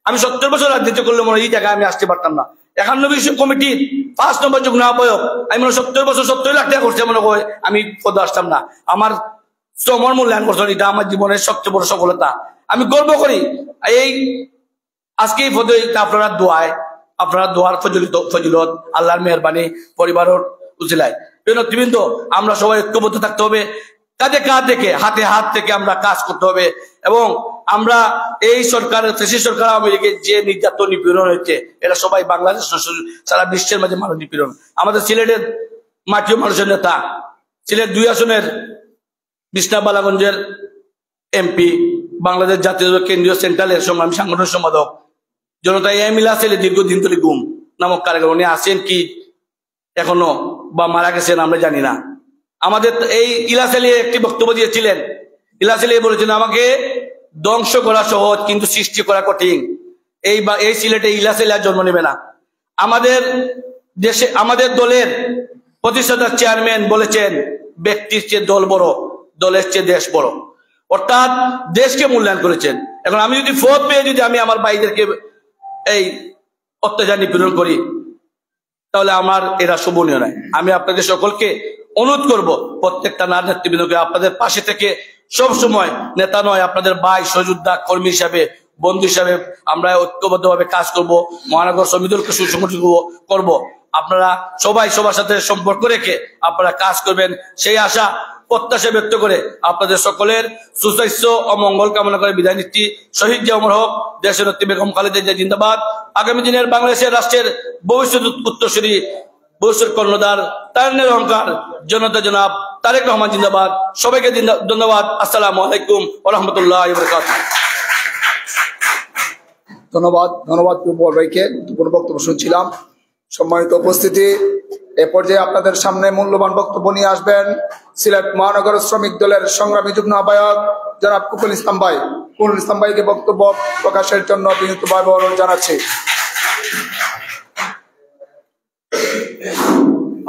আমি 70 বছর রাজনীতি করলে মনে এই জায়গায় আমি আসতে পারতাম না। 91 বিশ্ব কমিটির 5 নম্বর যুগ্ম আহ্বায়ক, আমি মনে 70 বছর 70 লাখ টাকা করছি, মনে হয় আমি পদে আসতাম না। আমার শ্রমর মূল্যায়ন করছেন, এটা আমার জীবনের সবচেয়ে বড় সফলতা। আমি গর্ব করি এই আজকে এই পদে আপনারা দোয়ায়, আপনারা দোয়ার ফজিলত আল্লাহর মেহরবানি পরিবারের উজিলায়। নেতৃবৃন্দ, আমরা সবাই ঐক্যবদ্ধ থাকতে হবে, কাঁধে কাঁধ রেখে হাতে হাত থেকে আমরা কাজ করতে হবে। এবং আমরা এই সরকারের ফ্যাসিস্ট সরকার আওয়ামী লীগের যে নির্যাতন নিপীড়ন হয়েছে, এটা সবাই বাংলাদেশ সারা বিশ্বের মাঝে মানুষ নিপীড়ন। আমাদের সিলেটের মাটিও মানুষের নেতা, সিলেট 2 আসনের বিছনা বালাগঞ্জের এমপি, বাংলাদেশ জাতীয় কেন্দ্রীয় সেন্ট্রালের সংগ্রামী সাংগঠনিক সম্পাদক জনতা মিলা ছেলে দীর্ঘদিন ধরে গুম নামক কারাগার, উনি আছেন কি এখনো বা মারা গেছেন আমরা জানি না। আমাদের এই ইলিয়াস আলী একটি বক্তব্য দিয়েছিলেন, ইলিয়াস আলী বলেছেন আমাকে ধ্বংস করা সহজ কিন্তু সৃষ্টি করা কঠিন। এই সিলেটে ইলিয়াস আলী আর জন্ম নেবে না। আমাদের দেশে আমাদের দলের প্রতিষ্ঠাতা চেয়ারম্যান বলেছেন ব্যক্তির চেয়ে দল বড়, দলের চেয়ে দেশ বড়, অর্থাৎ দেশকে মূল্যায়ন করেছেন। এখন আমি যদি ফোর্থ পেয়ে যদি আমি আমার ভাইদেরকে এই অত্যাচার নিপীড়ন করি, তাহলে আমার এরা শোভনীয় নয়। আমি আপনাদের সকলকে অনুরোধ করব, প্রত্যেকটা নেতৃবৃন্দকে আপনাদের পাশে থেকে সব সময় নেতা নয়, আপনাদের ভাই, সহযোদ্ধা, কর্মী হিসাবে, বন্ধু হিসাবে আমরা ঐক্যবদ্ধভাবে কাজ করব, মহানগর শ্রমিক দলকে সুসংগঠিত করব। আপনারা সবাই সবার সাথে সম্পর্ক রেখে আপনারা কাজ করবেন, সেই আশা প্রত্যাশা ব্যক্ত করে আপনাদের সকলের সুস্বাস্থ্য ও মঙ্গল কামনা করে বিদায় নিচ্ছি। শহীদ জিয়া ওমর হক, দেশের নেত্রী বেগম খালেদা জিয়া জিন্দাবাদ। আগামী দিনের বাংলাদেশের রাষ্ট্রের ভবিষ্যৎ উত্তরসূরি, ভবিষ্যৎ কর্ণধার, তারুণ্যের অহংকার জনতা জনাব তারেক রহমান জিন্দাবাদ। সবাইকে ধন্যবাদ। আসসালামু আলাইকুম ওয়া রাহমাতুল্লাহি ওয়া বারাকাতুহু। ধন্যবাদ প্রিয় ভাইকে গুরুত্বপূর্ণ বক্তব্য শুনছিলাম। সম্মানিত উপস্থিতি, এ পর্যায়ে আপনাদের সামনে মূল্যবান বক্তব্য নিয়ে আসবেন সিলেট মহানগর শ্রমিক দলের সংগ্রামী যুগ্ম আহ্বায়ক জনাব কুকুল ইসলাম ভাই। কুকুল ইসলাম ভাইকে বক্তব্য প্রকাশের জন্য বিনীতভাবে অনুরোধ জানাচ্ছি।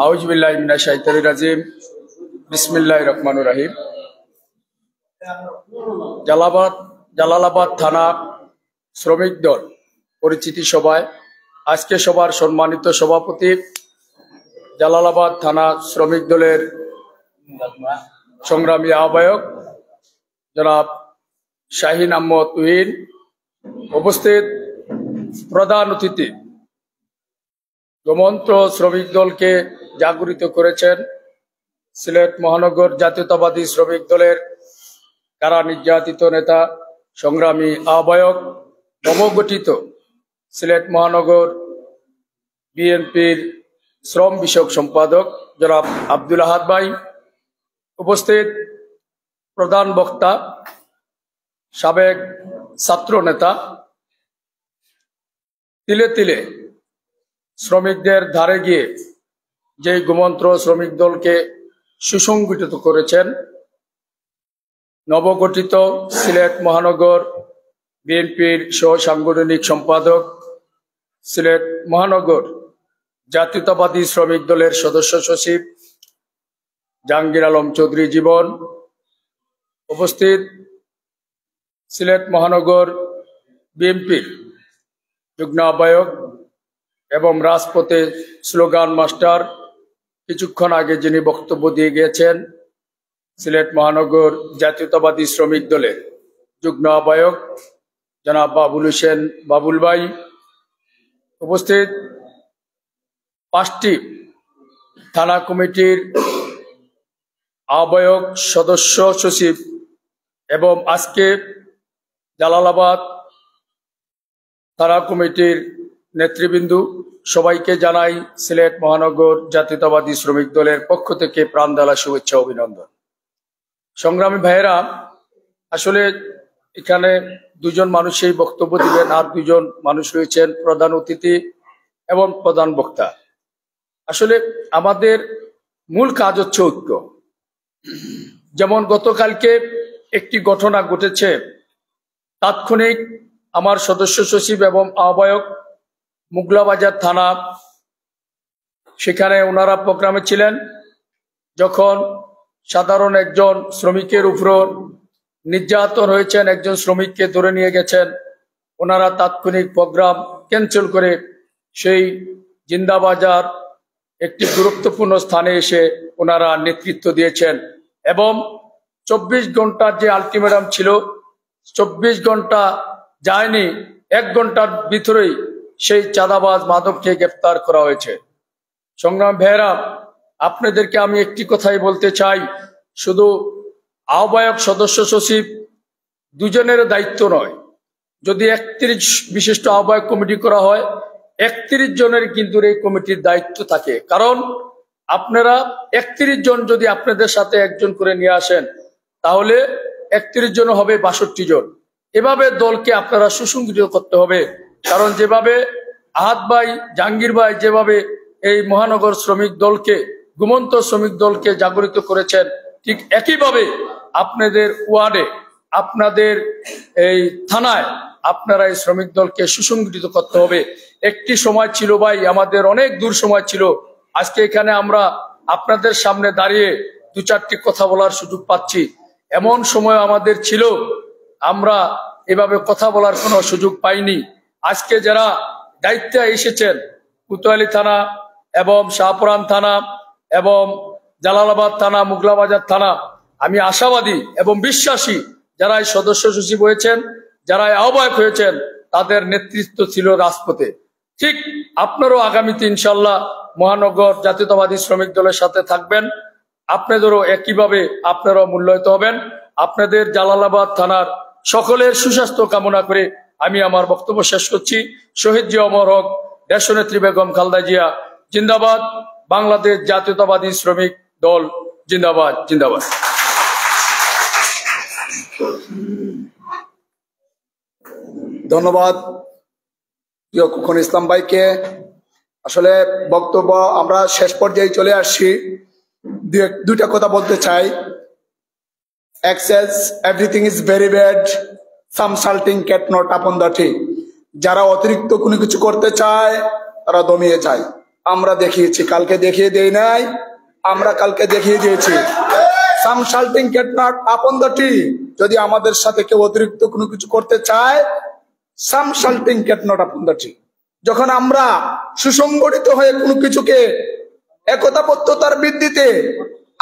আউযু বিল্লাহি মিনাশ শাইতানির রাজিম। বিসমিল্লাহির রহমানির রহিম। জালালাবাদ থানা শ্রমিক দল পরিচিতি সভায় আজকে সবার সম্মানিত সভাপতি, জালালাবাদ থানা শ্রমিক দলের সংগ্রামী আহ্বায়ক জনাব শাহিন আহমদ তুহিন, উপস্থিত প্রধান অতিথি, গোমন্ত্র শ্রমিক দলকে জাগরিত করেছেন সিলেট মহানগর জাতীয়তাবাদী শ্রমিক দলের কারা নির্যাতিত নেতা, সংগ্রামী আহ্বায়ক, নবগঠিত সিলেট মহানগর বিএনপির শ্রম বিষয়ক সম্পাদক জনাব আব্দুল আহাদ ভাই, উপস্থিত প্রধান বক্তা, সাবেক ছাত্র নেতা, তিলে তিলে শ্রমিকদের ধারে গিয়ে যে গোমন্ত্র শ্রমিক দলকে সুসংগঠিত করেছেন নবগঠিত সিলেট মহানগর বিএনপির সহ সাংগঠনিক সম্পাদক, সিলেট মহানগর জাতীয়তাবাদী শ্রমিক দলের সদস্য সচিব জাহাঙ্গীর আলম চৌধুরী জীবন, উপস্থিত সিলেট মহানগর বিএনপির যুগ্ম আহ্বায়ক এবং রাজপথে স্লোগান মাস্টার কিছুক্ষণ আগে যিনি বক্তব্য দিয়ে গিয়েছেন সিলেট মহানগর জাতীয়তাবাদী শ্রমিক দলের যুগ্ম আহ্বায়ক জনাব বাবুল হোসেন বাবুল ভাই, উপস্থিত 5টি থানা কমিটির আহ্বায়ক, সদস্য সচিব এবং আজকে জালালাবাদ থানা কমিটির নেতৃবৃন্দ, সবাইকে জানাই সিলেট মহানগর জাতীয়তাবাদী শ্রমিক দলের পক্ষ থেকে প্রাণঢালা শুভেচ্ছা অভিনন্দন। সংগ্রামী ভাইয়েরা, আসলে এখানে 2 জন মানুষই বক্তব্য দিবেন, আর 2 জন মানুষ রয়েছেন প্রধান অতিথি এবং প্রধান বক্তা। আসলে আমাদের মূল কাজ হচ্ছে ঐক্য। যেমন গতকালকে একটি ঘটনা ঘটেছে, তাৎক্ষণিক আমার সদস্য সচিব এবং আহ্বায়ক মুগলাবাজার থানা, সেখানে ওনারা প্রোগ্রামে ছিলেন, যখন সাধারণ একজন শ্রমিকের উপর নির্যাতন হয়েছেন, একজন শ্রমিককে ধরে নিয়ে গেছেন, ওনারা তাৎক্ষণিক প্রোগ্রাম ক্যান্সেল করে সেই জিন্দাবাজার একটি গুরুত্বপূর্ণ স্থানে এসে ওনারা নেতৃত্ব দিয়েছেন এবং 24 ঘন্টার যে আলটিমেটাম ছিল 24 ঘন্টা যায়নি, 1 ঘন্টার ভিতরেই সেই চাঁদাবাজ মাদককে গ্রেপ্তার করা হয়েছে। সংগ্রাম ভাইয়েরা, আপনাদেরকে আমি একটি কথাই বলতে চাই, শুধু আহ্বায়ক সদস্য সচিব দুজনের দায়িত্ব নয়। যদি 31 বিশিষ্ট আহ্বায়ক কমিটি করা হয়, 31 জনের কিন্তু এই কমিটির দায়িত্ব থাকে। কারণ আপনারা 31 জন যদি আপনাদের সাথে একজন করে নিয়ে আসেন, তাহলে 31 জন হবে 62 জন। এভাবে দলকে আপনারা সুসংগঠিত করতে হবে। কারণ যেভাবে আহাদ ভাই, জাহাঙ্গীর ভাই যেভাবে এই মহানগর শ্রমিক দলকে, ঘুমন্ত শ্রমিক দলকে জাগরিত করেছেন, ঠিক একইভাবে আপনাদের ওয়ার্ডে, আপনাদের এই থানায় আপনারা এই শ্রমিক দলকে সুসংগঠিত করতে হবে। একটি সময় ছিল ভাই, আমাদের অনেক দূর সময় ছিল, আজকে এখানে আমরা আপনাদের সামনে দাঁড়িয়ে 2-4টি কথা বলার সুযোগ পাচ্ছি। এমন সময় আমাদের ছিল আমরা এভাবে কথা বলার কোনো সুযোগ পাইনি। আজকে যারা দায়িত্বে এসেছেন, কোতোয়ালি থানা এবং শাহপুরান থানা এবং জালালাবাদ থানা, মুগলাবাজার থানা, আমি আশাবাদী এবং বিশ্বাসী যারা এই সদস্য সচিব হয়েছেন, যারা আহ্বায়ক হয়েছেন, তাদের নেতৃত্ব ছিল রাজপথে। ঠিক আপনারও আগামীতে ইনশাল্লাহ মহানগর জাতীয়তাবাদী শ্রমিক দলের সাথে থাকবেন। আপনাদেরও একইভাবে আপনারাও মূল্যায়িত হবেন। আপনাদের জালালাবাদ থানার সকলের সুস্বাস্থ্য কামনা করে আমি আমার বক্তব্য শেষ করছি। শহীদ জিয়া অমর হক, দেশনেত্রী বেগম খালেদা জিয়া জিন্দাবাদ, বাংলাদেশ জাতীয়তাবাদী শ্রমিক দল জিন্দাবাদ, জিন্দাবাদ। ধন্যবাদ খোকন ইসলাম ভাইকে। আসলে বক্তব্য আমরা শেষ পর্যায়ে চলে আসছি। দুইটা কথা বলতে চাই। Excess, everything is very bad, some salting cat not upon the tree. যারা অতিরিক্ত কোনো কিছু করতে চায় তারা দমিয়ে যায়। আমরা দেখিয়েছি, কালকে দেখিয়ে দেই নাই, আমরা কালকে দেখিয়ে দিয়েছি। Some salting cat not upon the tree, যদি আমাদের সাথে কেউ অতিরিক্ত কোনো কিছু করতে চায়, some salting cat not upon the tree। যখন আমরা সুসংগঠিত হয়ে কোনো কিছুকে একতাবদ্ধতার ভিত্তিতে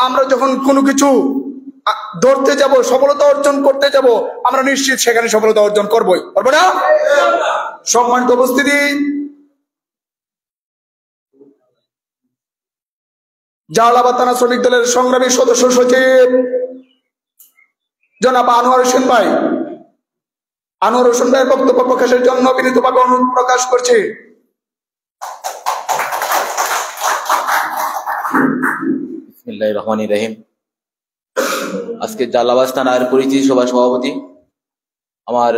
আমরা যখন কোনো কিছু ধরতে যাব, সফলতা অর্জন করতে যাব, আমরা নিশ্চিত সেখানে সফলতা অর্জন করবই, পারবো না? সম্মানিত উপস্থিতি, জালালাবাদ থানা শ্রমিক দলের সংগ্রামী সদস্য সচিব জনাব আনোয়ার হোসেন ভাই, আনোয়ার হোসেন ভাইয়ের বক্তব্য প্রকাশের জন্য বিনীতভাবে অনুরোধ প্রকাশ করছি। বিসমিল্লাহির রহমানির রহিম। আজকে জালালাবাদ থানার পরিচিতি সভা সভাপতি, আমার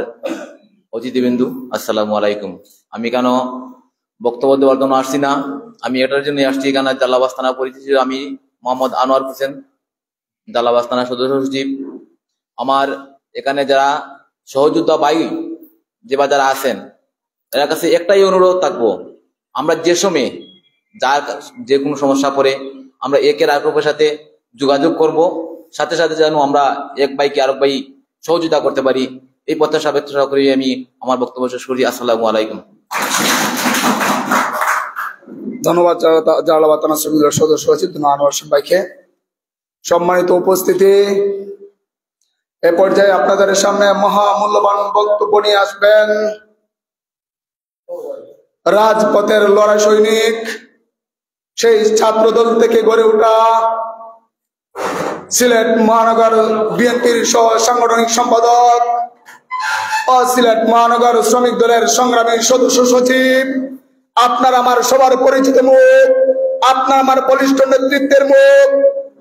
অতিথিবৃন্দু, আসসালামু আলাইকুম। আমি কেন বক্তব্য দেওয়ার জন্য আসছি না, আমি এটার জন্য আসছি, এখানে জালালাবাদ থানা পরিচিতি, আমি মোহাম্মদ আনোয়ার হোসেন, জালালাবাদ থানার সদস্য সচিব। আমার এখানে যারা সহযোদ্ধা ভাই যেবা যারা আছেন, এর কাছে একটাই অনুরোধ থাকবো, আমরা যে সময় যার যে কোনো সমস্যা পড়ে আমরা একের আরেকের সাথে যোগাযোগ করব, সাথে সাথে যেন আমরা এক ভাইকে আরেক ভাই সহযোগিতা করতে পারি, এই প্রত্যাশা ব্যক্ত করে আমি আমার বক্তব্য শেষ করি। আসসালামু আলাইকুম। ধন্যবাদ জালালাবাদ থানা শ্রমিক দলের সদস্য সচিব আনোয়ার হোসেন ভাইকে। সম্মানিত উপস্থিতি, এ পর্যায়ে আপনাদের সামনে মহামূল্যবান বক্তব্য নিয়ে আসবেন রাজপথের লড়াই সৈনিক, সেই ছাত্রদল থেকে গড়ে ওঠা সিলেট মহানগর বিএনপির সহ সাংগঠনিক সম্পাদক ও সিলেট মহানগর শ্রমিক দলের সংগ্রামী সদস্য সচিব, আপনার আমার সবার পরিচিত মুখ, আপনার আমার বলিষ্ঠ নেতৃত্বের মুখ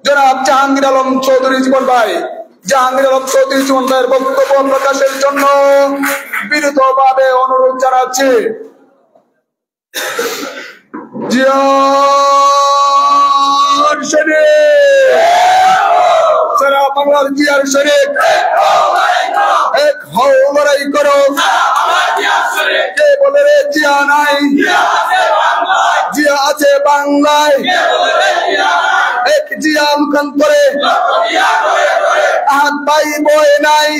জনাব জাহাঙ্গীর আলম চৌধুরী জীবন ভাই। জাহাঙ্গীর আলম চৌধুরী জীবন ভাইয়ের বক্তব্য প্রকাশের জন্য বিনীতভাবে অনুরোধ জানাচ্ছি। সারা বাংলার জিয়ার শরীফ এক হও, লড়াই করো, কে বলে রে জিয়া নাই, জিয়া আছে বাংলায়, এক জিয়া মুখান্তরে আহাত ভাই বয় নাই,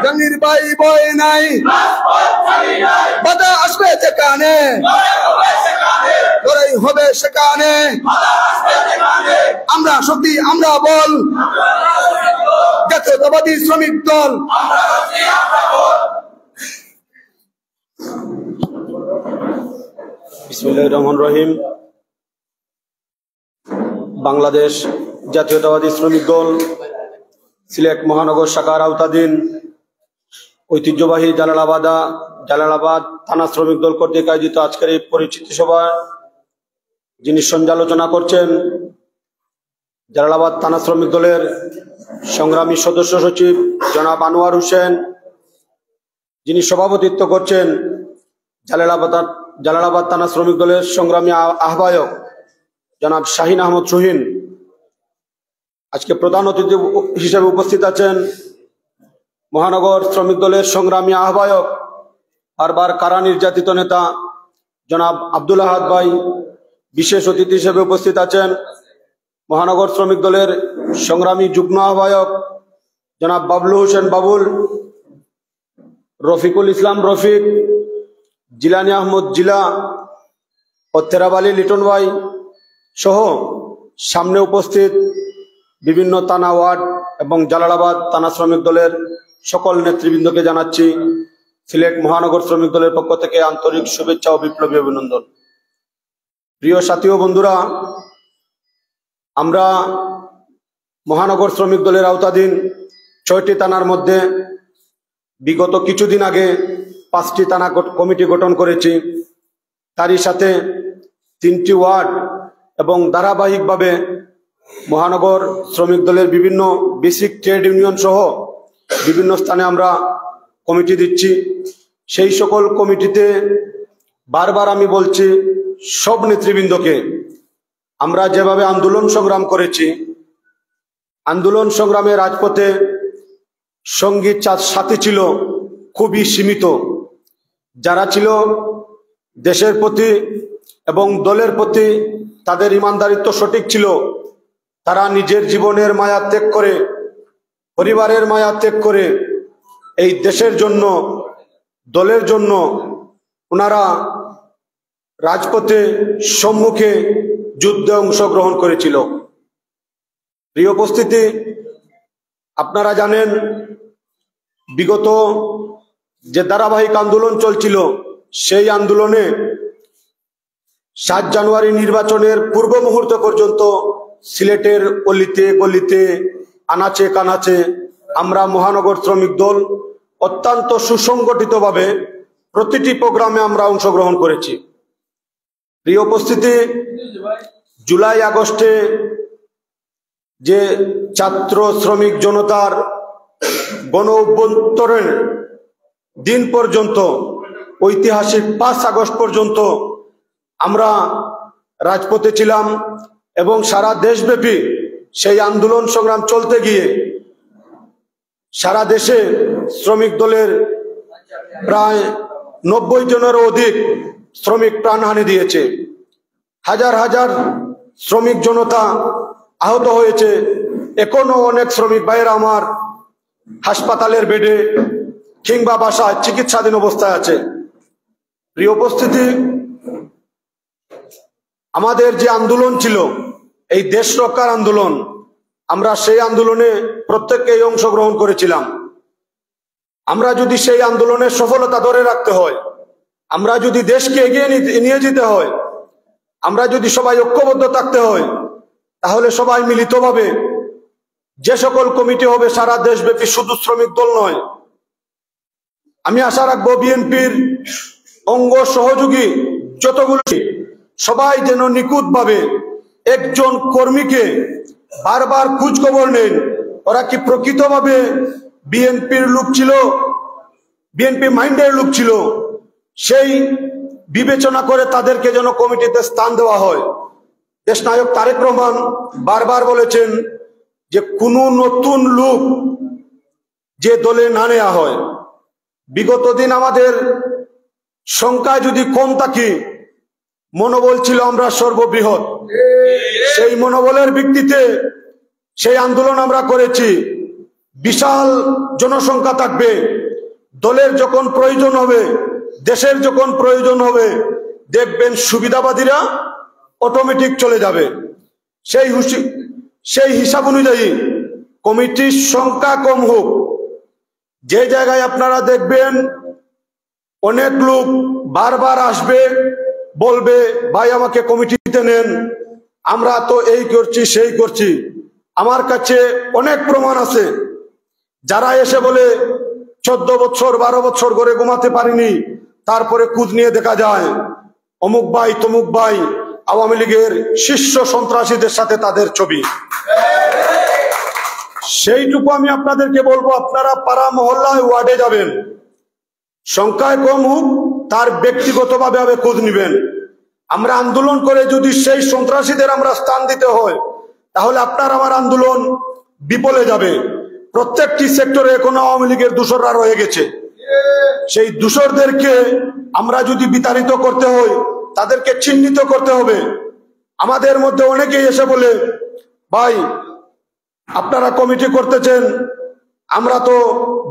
জাহাঙ্গীর ভাই বয় নাই, বাধা আসবে যেখানে লড়াই হবে সেখানে, আমরা শক্তি, আমরা বল, জাতীয়তাবাদী শ্রমিক দল। বিসমিল্লাহির রহমানির রহিম। বাংলাদেশ জাতীয়তাবাদী শ্রমিক দল সিলেট মহানগর শাখার আওতাধীন ঐতিহ্যবাহী জালালাবাদ থানা শ্রমিক দল কর্তৃক আয়োজিত আজকের এই পরিচিতি সভায় যিনি সঞ্চালনা করছেন জালালাবাদ থানা শ্রমিক দলের সংগ্রামী সদস্য সচিব জনাব আনোয়ার হোসেন, যিনি সভাপতিত্ব করছেন জালালাবাদ থানা শ্রমিক দলের সংগ্রামী আহ্বায়ক জনাব শাহিন আহমদ সোহিন। আজকে প্রধান অতিথি হিসেবে উপস্থিত আছেন মহানগর শ্রমিক দলের সংগ্রামী আহ্বায়ক বারবার কারা নির্যাতিত নেতা জনাব আব্দুল আহাদ ভাই। বিশেষ অতিথি হিসেবে উপস্থিত আছেন মহানগর শ্রমিক দলের সংগ্রামী যুগ্ম আহ্বায়ক জনাব বাবলু হোসেন বাবুল, রফিকুল ইসলাম রফিক, জিলানি আহমদ জিলা ও তেরাব আলী লিটন ভাই সহ সামনে উপস্থিত বিভিন্ন থানা ওয়ার্ড এবং জালালাবাদ থানা শ্রমিক দলের সকল নেতৃবৃন্দকে জানাচ্ছি সিলেট মহানগর শ্রমিক দলের পক্ষ থেকে আন্তরিক শুভেচ্ছা ও বিপ্লবী অভিনন্দন। প্রিয় সাথী ও বন্ধুরা, আমরা মহানগর শ্রমিক দলের আওতাধীন ৬টি থানার মধ্যে বিগত কিছুদিন আগে 5টি থানা কমিটি গঠন করেছি। তারই সাথে 3টি ওয়ার্ড এবং ধারাবাহিকভাবে মহানগর শ্রমিক দলের বিভিন্ন বেসিক ট্রেড ইউনিয়ন সহ বিভিন্ন স্থানে আমরা কমিটি দিচ্ছি। সেই সকল কমিটিতে বারবার আমি বলছি সব নেতৃবৃন্দকে, আমরা যেভাবে আন্দোলন সংগ্রাম করেছি, আন্দোলন সংগ্রামে রাজপথে সঙ্গী সাথী ছিল খুবই সীমিত। যারা ছিল দেশের প্রতি এবং দলের প্রতি তাদের ইমানদারিত্ব সঠিক ছিল, তারা নিজের জীবনের মায়া ত্যাগ করে, পরিবারের মায়া ত্যাগ করে এই দেশের জন্য, দলের জন্য ওনারা রাজপথে সম্মুখে যুদ্ধে অংশগ্রহণ করেছিল। প্রিয় উপস্থিতি, আপনারা জানেন বিগত যে ধারাবাহিক আন্দোলন চলছিল, সেই আন্দোলনে 7 জানুয়ারি নির্বাচনের পূর্ব মুহূর্ত পর্যন্ত সিলেটের অলিতে গলিতে আনাচে কানাচে আমরা মহানগর শ্রমিক দল অত্যন্ত সুসংগঠিতভাবে প্রতিটি প্রোগ্রামে আমরা অংশগ্রহণ করেছি। প্রিয় উপস্থিতি, জুলাই আগস্টে যে ছাত্র শ্রমিক জনতার গণ অভ্যুত্থানের দিন পর্যন্ত, ঐতিহাসিক 5 আগস্ট পর্যন্ত আমরা রাজপথে ছিলাম এবং সারা দেশব্যাপী সেই আন্দোলন সংগ্রাম চলতে গিয়ে সারা দেশে শ্রমিক দলের প্রায় 90 জনেরও অধিক শ্রমিক প্রাণহানি দিয়েছে। হাজার হাজার শ্রমিক জনতা আহত হয়েছে। এখনো অনেক শ্রমিক ভাইয়েরা আমার হাসপাতালের বেডে কিংবা বাসায় চিকিৎসাধীন অবস্থায় আছে। প্রিয় উপস্থিতি, আমাদের যে আন্দোলন ছিল এই দেশ রক্ষার আন্দোলন, আমরা সেই আন্দোলনে প্রত্যেককেই অংশগ্রহণ করেছিলাম। আমরা যদি সেই আন্দোলনের সফলতা ধরে রাখতে হয়, আমরা যদি দেশকে এগিয়ে নিয়ে যেতে হয়, আমরা যদি সবাই ঐক্যবদ্ধ থাকতে হয়, তাহলে সবাই মিলিতভাবে যে সকল কমিটি হবে সারা দেশব্যাপী, শুধু শ্রমিক দল নয়, আমি আশা রাখবো বিএনপির অঙ্গ সহযোগী যতগুলো সবাই যেন নিখুঁতভাবে একজন কর্মীকে বারবার খোঁজ খবর নেন, ওরা কি প্রকৃতভাবে বিএনপির লোক ছিল, বিএনপি মাইন্ডের লোক ছিল, সেই বিবেচনা করে তাদেরকে যেন কমিটিতে স্থান দেওয়া হয়। দেশ নায়ক তারেক রহমান বারবার বলেছেন যে কোনো নতুন লোক যে দলে না নেওয়া হয়। বিগত দিন আমাদের সংখ্যায় যদি কম থাকি, মনোবল ছিল আমরা সর্ববৃহৎ, সেই মনোবলের ভিত্তিতে সেই আন্দোলন আমরা করেছি। বিশাল জনসংখ্যা থাকবে, দলের যখন প্রয়োজন হবে, দেশের যখন প্রয়োজন হবে, দেখবেন সুবিধাবাদীরা অটোমেটিক চলে যাবে। সেই হিসাব অনুযায়ী কমিটির সংখ্যা কম হোক, যে জায়গায় আপনারা দেখবেন অনেক লোক বারবার আসবে, বলবে ভাই আমাকে কমিটিতে নেন, আমরা তো এই করছি সেই করছি। আমার কাছে অনেক প্রমাণ আছে, যারা এসে বলে 14 বছর 12 বছর করে ঘুমাতে পারিনি, তারপরে খোঁজ নিয়ে দেখা যায় অমুক ভাই তমুক ভাই আওয়ামী লীগের শীর্ষ সন্ত্রাসীদের সাথে তাদের ছবি। সেইটুকু আমি আপনাদেরকে বলবো, আপনারা পাড়া মহল্লায় ওয়ার্ডে যাবেন, সংখ্যায় কম হোক তার ব্যক্তিগতভাবে খোঁজ নিবেন। আমরা আন্দোলন করে যদি সেই সন্ত্রাসীদের আমরা স্থান দিতে হয়, তাহলে আপনার আমার আন্দোলন বিফলে যাবে। প্রত্যেকটি সেক্টরে এখনো আওয়ামী লীগের দূষররা রয়ে গেছে। সেই দূষরদেরকে আমরা যদি বিতাড়িত করতে হয়, তাদেরকে চিহ্নিত করতে হবে। আমাদের মধ্যে অনেকেই এসে বলে ভাই আপনারা কমিটি করতেছেন, আমরা তো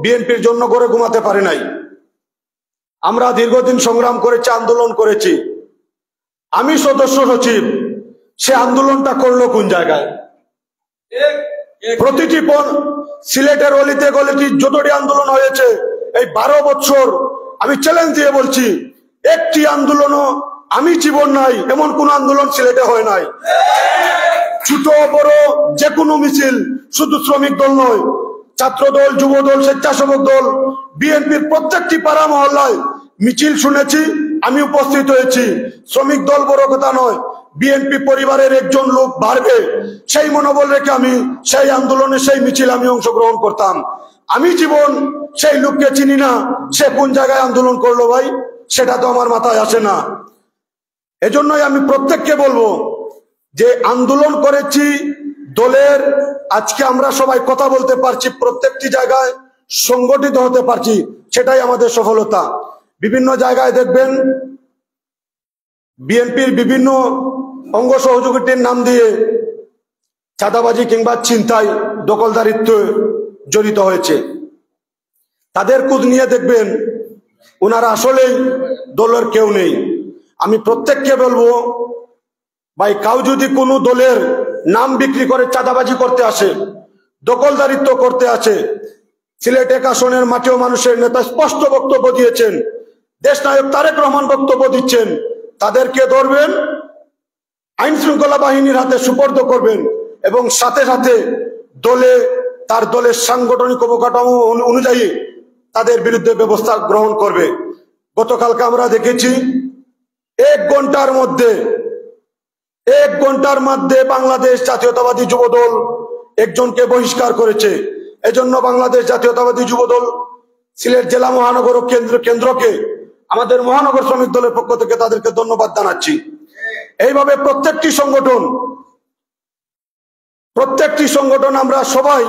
বিএনপির জন্য করে ঘুমাতে পারি নাই, আমরা দীর্ঘদিন সংগ্রাম করেছি, আন্দোলন করেছি। আমি সদস্য সচিব, সে আন্দোলনটা করলো কোন জায়গায়? প্রতিটি সিলেটের অলিতে গলিতে যতটি আন্দোলন হয়েছে এই 12 বছর, আমি চ্যালেঞ্জ দিয়ে বলছি একটি আন্দোলনও আমি জীবন নাই এমন কোন আন্দোলন সিলেটে হয় নাই। ছোট বড় যে কোনো মিছিল, শুধু শ্রমিক দল নয়, ছাত্র দল, যুব দল, স্বেচ্ছাসেবক দল, বিএনপির প্রত্যেকটি পাড়া মহল্লায় মিছিল শুনেছি, আমি উপস্থিত হয়েছি। শ্রমিক দল বড় কথা নয়, বিএনপি পরিবারের একজন লোক বাড়বে সেই মনোবল রেখে আমি সেই আন্দোলনে সেই মিছিল আমি অংশগ্রহণ করতাম। আমি জীবন সেই লোককে চিনি না, সে কোন জায়গায় আন্দোলন করলো ভাই, সেটা তো আমার মাথায় আসে না। এজন্যই আমি প্রত্যেককে বলবো যে আন্দোলন করেছি দলের, আজকে আমরা সবাই কথা বলতে পারছি, প্রত্যেকটি জায়গায় সংগঠিত হতে পারছি, সেটাই আমাদের সফলতা। বিভিন্ন জায়গায় দেখবেন বিএনপির বিভিন্ন অঙ্গ সহযোগিতার নাম দিয়ে চাঁদাবাজি কিংবা ছিনতাই দখলদারিত্ব জড়িত হয়েছে। তাদের খোঁজ নিয়ে দেখবেন ওনারা আসলেই দলের কেউ নেই। আমি প্রত্যেককে বলবো ভাই, কাউ যদি কোনো দলের নাম বিক্রি করে চাঁদাবাজি করতে আসে, দখলদারিত্ব করতে আসে, সিলেট এক আসনের মাঠেও মানুষের নেতা স্পষ্ট বক্তব্য দিয়েছেন, দেশ নায়ক তারেক রহমান বক্তব্য দিচ্ছেন, তাদেরকে ধরবেন, আইন শৃঙ্খলা বাহিনীর হাতে সুপর্দ করবেন এবং সাথে সাথে তার দলের সাংগঠনিক অবকাঠামো অনুযায়ী তাদের বিরুদ্ধে ব্যবস্থা গ্রহণ করবে। গতকালকে আমরা দেখেছি 1 ঘন্টার মধ্যে বাংলাদেশ জাতীয়তাবাদী যুবদল একজনকে বহিষ্কার করেছে। এজন্য বাংলাদেশ জাতীয়তাবাদী যুবদল সিলেট জেলা মহানগর কেন্দ্রকে আমাদের মহানগর শ্রমিক দলের পক্ষ থেকে তাদেরকে ধন্যবাদ জানাচ্ছি। এইভাবে প্রত্যেকটি সংগঠন আমরা সবাই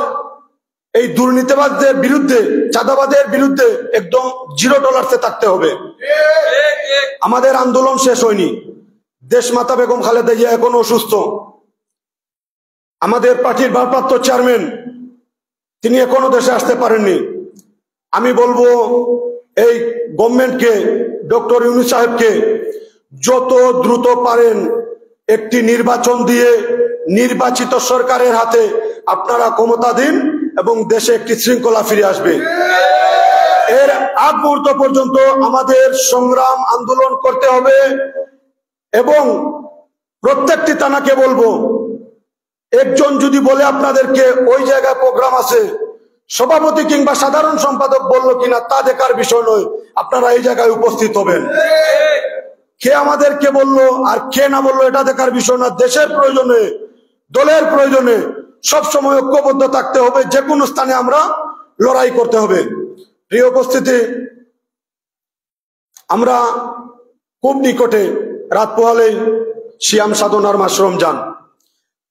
এই দুর্নীতিবাজদের বিরুদ্ধে, চাঁদাবাদের বিরুদ্ধে একদম 0 টলারেন্সে থাকতে হবে। আমাদের আন্দোলন শেষ হয়নি। দেশমাতা বেগম খালেদা জিয়া এখনো অসুস্থ। আমাদের পার্টির ভারপ্রাপ্ত চেয়ারম্যান তিনি এখনো দেশে আসতে পারেননি। আমি বলবো এই গভর্নমেন্টকে, ডক্টর ইউনূস সাহেবকে যত দ্রুত পারেন একটি নির্বাচন দিয়ে নির্বাচিত সরকারের হাতে আপনারা ক্ষমতা দিন এবং দেশে একটি শৃঙ্খলা ফিরে আসবে। এর আগ মুহূর্ত পর্যন্ত আমাদের সংগ্রাম আন্দোলন করতে হবে এবং প্রত্যেকটি থানাকে বলবো, একজন যদি বলে আপনাদেরকে ওই জায়গায় প্রোগ্রাম আছে, সভাপতি কিংবা সাধারণ সম্পাদক বললো কিনা তা দেখার বিষয় নয়, আপনারা এই জায়গায় উপস্থিত হবেন। কে আমাদেরকে বললো আর কে না বললো এটা দেখার বিষয় না। দেশের প্রয়োজনে, দলের প্রয়োজনে সবসময় ঐক্যবদ্ধ থাকতে হবে, যে কোনো স্থানে আমরা লড়াই করতে হবে। প্রিয় উপস্থিতি, আমরা খুব নিকটে, রাত পোহালেই সিয়াম সাধনার মাস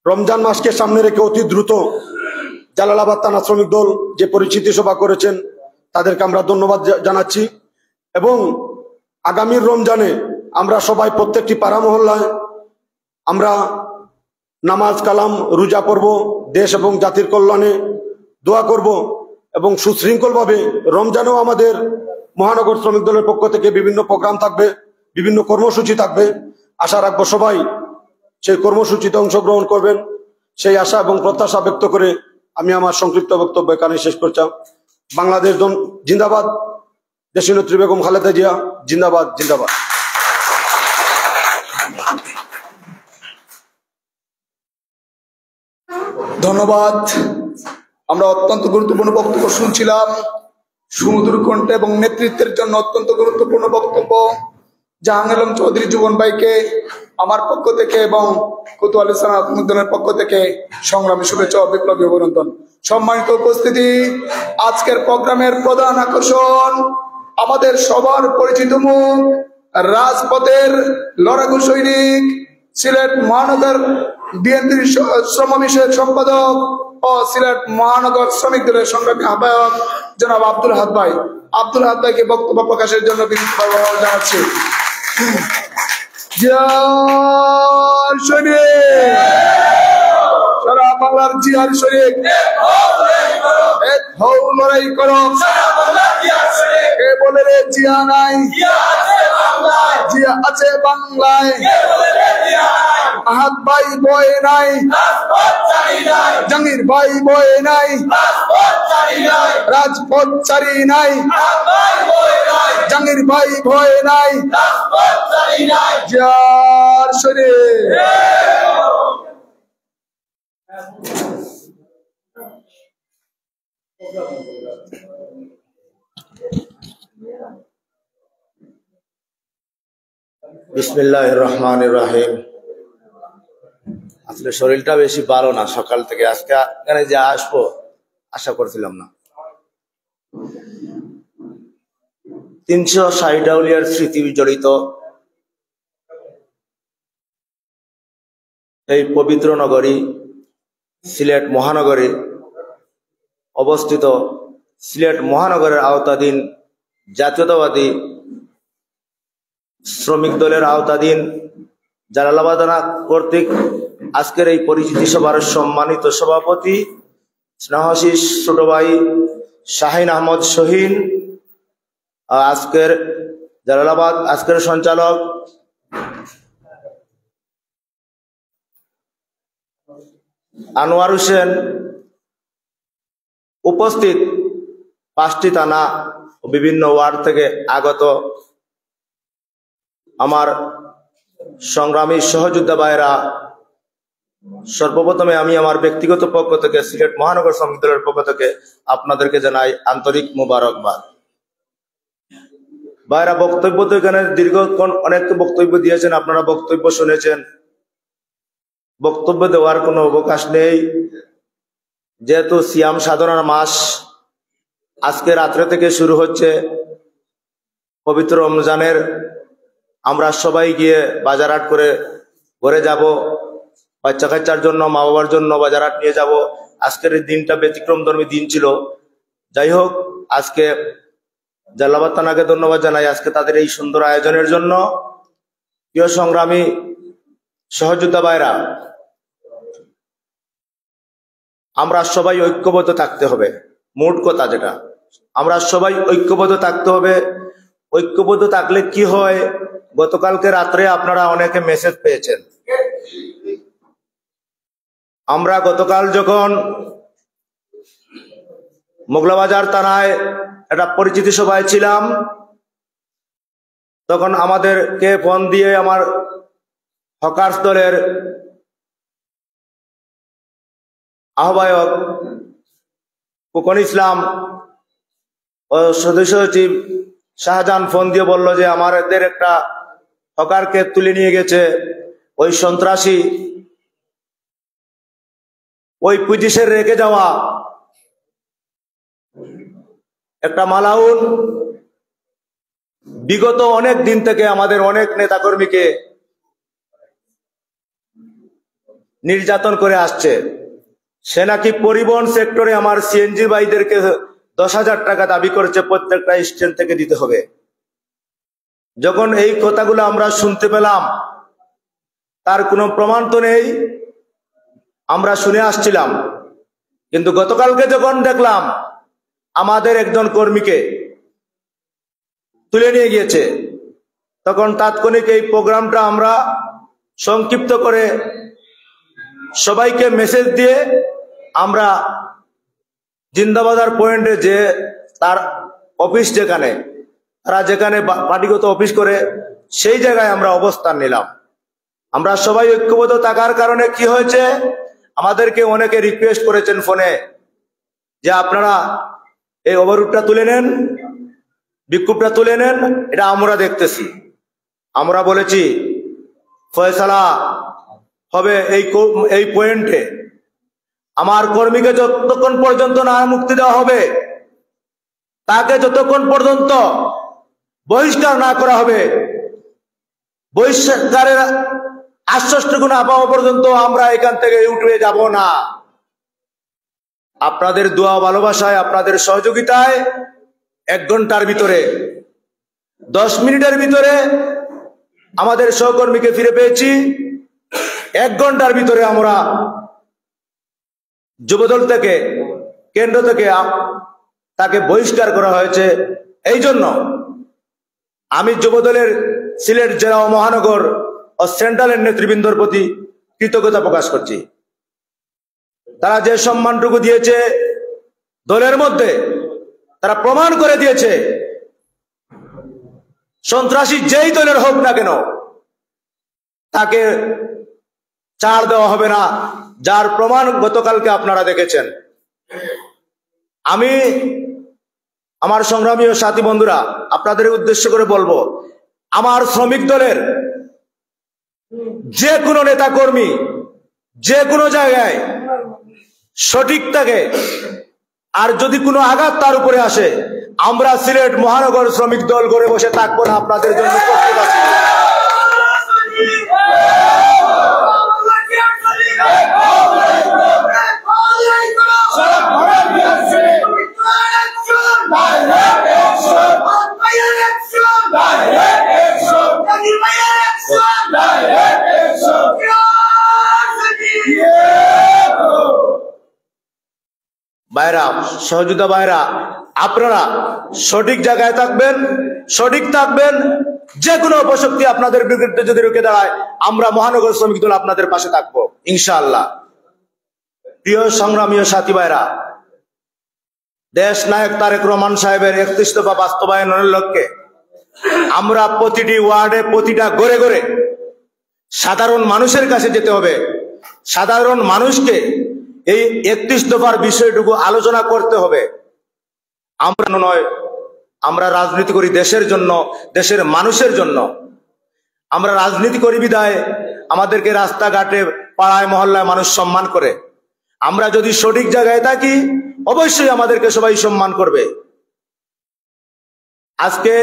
রমজান মাসকে সামনে রেখে অতি দ্রুত জালালাবাদ থানা শ্রমিক দল যে পরিচিতি সভা করেছেন তাদেরকে আমরা ধন্যবাদ জানাচ্ছি এবং আগামীর রমজানে আমরা সবাই প্রত্যেকটি পাড়া মহল্লায় আমরা নামাজ কালাম রোজা পড়ব, দেশ এবং জাতির কল্যাণে দোয়া করব এবং সুশৃঙ্খলভাবে রমজানেও আমাদের মহানগর শ্রমিক দলের পক্ষ থেকে বিভিন্ন প্রোগ্রাম থাকবে, বিভিন্ন কর্মসূচি থাকবে। আশা রাখবো সবাই সেই কর্মসূচিতে অংশগ্রহণ করবেন। সেই আশা এবং প্রত্যাশা ব্যক্ত করে আমি আমার সংক্ষিপ্ত বক্তব্য এখানে শেষ করছি। বাংলাদেশ জিন্দাবাদ, দেশনেত্রী বেগম খালেদা জিয়া জিন্দাবাদ। ধন্যবাদ। আমরা অত্যন্ত গুরুত্বপূর্ণ বক্তব্য শুনছিলাম, সুমধুর কণ্ঠে এবং নেতৃত্বের জন্য অত্যন্ত গুরুত্বপূর্ণ বক্তব্য জাহাঙ্গীর আলম চৌধুরী জীবন ভাইকে আমার পক্ষ থেকে এবং কোতোয়াল ইসলাম আত্মুদ্দিনের পক্ষ থেকে সংগ্রামী শুভেচ্ছা ও বিপ্লবী অভিনন্দন। সম্মানিত উপস্থিতি, আজকের প্রোগ্রামের প্রধান আকর্ষণ আমাদের সবার পরিচিত মুখ, রাজপথের লড়াকু সৈনিক, সিলেট মহানগর বিএনপির শ্রম বিষয়ক সম্পাদক ও সিলেট মহানগর শ্রমিক দলের সংগ্রামী আহ্বায়ক জনাব আব্দুল হাদ ভাই। আব্দুল হাদ ভাইকে বক্তব্য প্রকাশের জন্য বিনীতভাবে আহ্বান জানাচ্ছি। জিয়ার শরীফ, সারা বাংলার জিয়ার শরীফ, এক হও লড়াই করো, কে বলে রে জিয়া নাই, জিয়া আছে বাংলায়, আহাদ ভাই বয়ে নাই, জাহাঙ্গীর ভাই বয়ে নাই, রাজপথ চারি নাই, জাহাঙ্গীর ভাই ভয়ে নাই, জিয়ার শরীফ। বিসমিল্লাহির রহমানির রহিম। আসলে শরীরটা বেশি ভালো না, সকাল থেকে আজকে এখানে যে আসবো আশা করছিলাম না। 360 আউলিয়ার স্মৃতি জড়িত এই পবিত্র নগরী সিলেট মহানগরে অবস্থিত সিলেট মহানগরের আওতাধীন জাতীয়তাবাদী শ্রমিক দলের আওতাধীন জালালাবাদ থানা কর্তৃক আজকের এই পরিচিতি সভার সম্মানিত সভাপতি স্নেহাশিস ছোট ভাই শাহিন আহমদ শহীন, আজকের জালালাবাদ আজকের সঞ্চালক আনোয়ার হোসেন, উপস্থিত 5টি থানা ও বিভিন্ন ওয়ার্ড থেকে আগত আমার সংগ্রামী সহযোদ্ধা ভাইরা, সর্বপ্রথমে আমি আমার ব্যক্তিগত পক্ষ থেকে সিলেট মহানগর শ্রমিক দলের পক্ষ থেকে আপনাদেরকে জানাই আন্তরিক মোবারকবাদ। ভাইরা, বক্তব্য তো এখানে দীর্ঘক্ষণ অনেক বক্তব্য দিয়েছেন, আপনারা বক্তব্য শুনেছেন, বক্তব্য দেওয়ার কোনো অবকাশ নেই। যেহেতু সিয়াম সাধনার মাস আজকে রাত্রে থেকে শুরু হচ্ছে, পবিত্র রমজানের আমরা সবাই গিয়ে বাজারহাট করে ঘরে যাব, বাচ্চা কাচ্চার জন্য মা বাবার জন্য বাজারহাট নিয়ে যাব। আজকের এই দিনটা ব্যতিক্রমধর্মী দিন ছিল। যাই হোক, আজকে জালালাবাদ থানাকে ধন্যবাদ জানাই আজকে তাদের এই সুন্দর আয়োজনের জন্য। প্রিয় সংগ্রামী সহযোদ্ধা ভাইরা, আমরা সবাই ঐক্যবদ্ধ থাকতে হবে। মোট কথা যেটা, আমরা সবাই ঐক্যবদ্ধ থাকতে হবে। ঐক্যবদ্ধ থাকলে কি হয়, গতকালকে রাত্রে আপনারা অনেকে মেসেজ পেয়েছেন। আমরা গতকাল যখন মোগলাবাজার থানায় একটা পরিচিতি সভায় ছিলাম, তখন আমাদেরকে ফোন দিয়ে আমার হকার্স দলের আহ্বায়ক খোকন ইসলাম ও সদস্য সচিব শাহজাহান ফোন দিয়ে বলল যে আমাদের একটা হকারকে তুলে নিয়ে গেছে ওই সন্ত্রাসী। ওই পুলিশের রেখে যাওয়া একটা মালাউন বিগত অনেক দিন থেকে আমাদের অনেক নেতাকর্মীকে নির্যাতন করে আসছে। সে নাকি পরিবহন সেক্টরে আমার সিএনজি ভাইদেরকে 10,000 টাকা দাবি করছে, প্রত্যেকটা স্ট্যান্ড থেকে দিতে হবে। যখন এই কথাগুলো আমরা শুনতে পেলাম, তার কোনো প্রমাণ তো নেই, আমরা শুনে আসছিলাম, কিন্তু গতকালকে যখন দেখলাম আমাদের একজন কর্মীকে তুলে নিয়ে গিয়েছে, তখন তাৎক্ষণিক এই প্রোগ্রামটা আমরা সংক্ষিপ্ত করে সবাইকে মেসেজ দিয়ে আমরা জিন্দাবাজার পয়েন্টে যে তার অফিস যেখানে তারা যেখানে পার্টিগত অফিস করে সেই জায়গায় আমরা অবস্থান নিলাম। আমরা সবাই ঐক্যবদ্ধ থাকার কারণে কি হয়েছে, আমাদেরকে অনেকে রিকোয়েস্ট করেছেন ফোনে যে আপনারা এই অবরোধটা তুলে নেন, বিক্ষোভটা তুলে নেন, এটা আমরা দেখতেছি। আমরা বলেছি ফয়সালা হবে এই পয়েন্টে। আমার কর্মীকে যতক্ষণ পর্যন্ত না মুক্তি দেওয়া হবে, তাকে যতক্ষণ পর্যন্ত বহিষ্কার না করা হবে, বহিষ্কারের আশ্বাসটুকু না পাওয়া পর্যন্ত আমরা এখান থেকে উঠে যাব না। আপনাদের দোয়া ভালোবাসায়, আপনাদের সহযোগিতায় 1 ঘন্টার ভিতরে 10 মিনিটের ভিতরে আমাদের সহকর্মীকে ফিরে পেয়েছি। 1 ঘন্টার ভিতরে আমরা যুবদল থেকে, কেন্দ্র থেকে তাকে বহিষ্কার করা হয়েছে। এই জন্য আমি যুবদলের সিলেট জেলা ও মহানগর ও সেন্ট্রালের নেতৃবৃন্দর প্রতি কৃতজ্ঞতা প্রকাশ করছি। তারা যে সম্মানটুকু দিয়েছে দলের মধ্যে, তারা প্রমাণ করে দিয়েছে সন্ত্রাসী যেই দলের হোক না কেন তাকে ছাড় দেওয়া হবে না, যার প্রমাণ গতকালকে আপনারা দেখেছেন। আমি আমার সংগ্রামী ও সাথী বন্ধুরা আপনাদের উদ্দেশ্য করে বলবো, আমার শ্রমিক দলের যে কোনো নেতা কর্মী যে কোনো জায়গায় সঠিক থাকে, আর যদি কোনো আঘাত তার উপরে আসে, আমরা সিলেট মহানগর শ্রমিক দল করে বসে থাকবো না, আপনাদের জন্য প্রস্তুত আছি। ভাইরা, সহযোগিতা ভাইরা, আপনারা সঠিক জায়গায় থাকবেন, সঠিক থাকবেন। যে কোনো অপশক্তি আপনাদের বিরুদ্ধে যদি রুখে দাঁড়ায়, আমরা মহানগর শ্রমিক দল আপনাদের পাশে থাকবো ইনশাআল্লাহ। প্রিয় সংগ্রামী ও সাথী ভাইরা, দেশ নায়ক তারেক রহমান সাহেবের 31 দফা বাস্তবায়নের লক্ষ্যে আমরা প্রতিটি ওয়ার্ডে, প্রতিটা ঘরে ঘরে সাধারণ মানুষের কাছে যেতে হবে। সাধারণ মানুষকে এই 31 দফার বিষয়টুকু আলোচনা করতে হবে। আমরা নয়, আমরা রাজনীতি করি দেশের জন্য, দেশের মানুষের জন্য। আমরা রাজনীতি করি বিধায় আমাদেরকে রাস্তাঘাটে, পাড়ায় মহল্লায় মানুষ সম্মান করে। আমরা যদি সঠিক জায়গায় থাকি, অবশ্যই আমাদেরকে সবাই সম্মান করবে। আজকে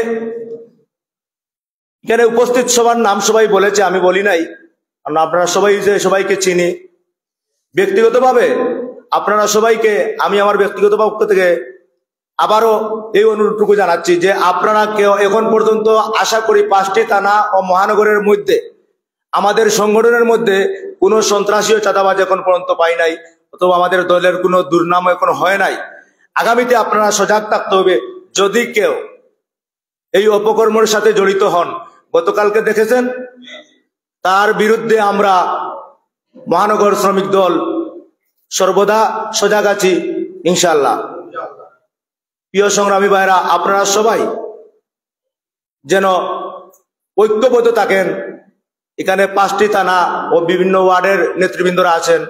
এখানে উপস্থিত সবার নাম সবাই বলেছে, আমি বলি নাই, কারণ আপনারা সবাই যে সবাইকে চিনি। ব্যক্তিগতভাবে আপনারা সবাইকে আমি আমার ব্যক্তিগত পক্ষ থেকে আবারও এই অনুরোধটুকু জানাচ্ছি যে আপনারা কেউ এখন পর্যন্ত আশা করি 5টি থানা ও মহানগরের মধ্যে আমাদের সংগঠনের মধ্যে কোনো সন্ত্রাসী ও চাঁদাবাজ এখন পর্যন্ত পাই নাই, অথবা আমাদের দলের কোনো দুর্নাম এখন হয় নাই। আগামীতে আপনারা সজাগ থাকতে হবে। যদি কেউ এই অপকর্মের সাথে জড়িত হন, গতকালকে দেখেছেন, তার বিরুদ্ধে আমরা মহানগর শ্রমিক দল সর্বদা সজাগ আছি ইনশাআল্লাহ। প্রিয় সংগ্রামী ভাইরা, আপনারা সবাই যেন ঐক্যবদ্ধ থাকেন। এখানে 5টি থানা ও বিভিন্ন ওয়ার্ডের নেতৃবৃন্দরা আছেন,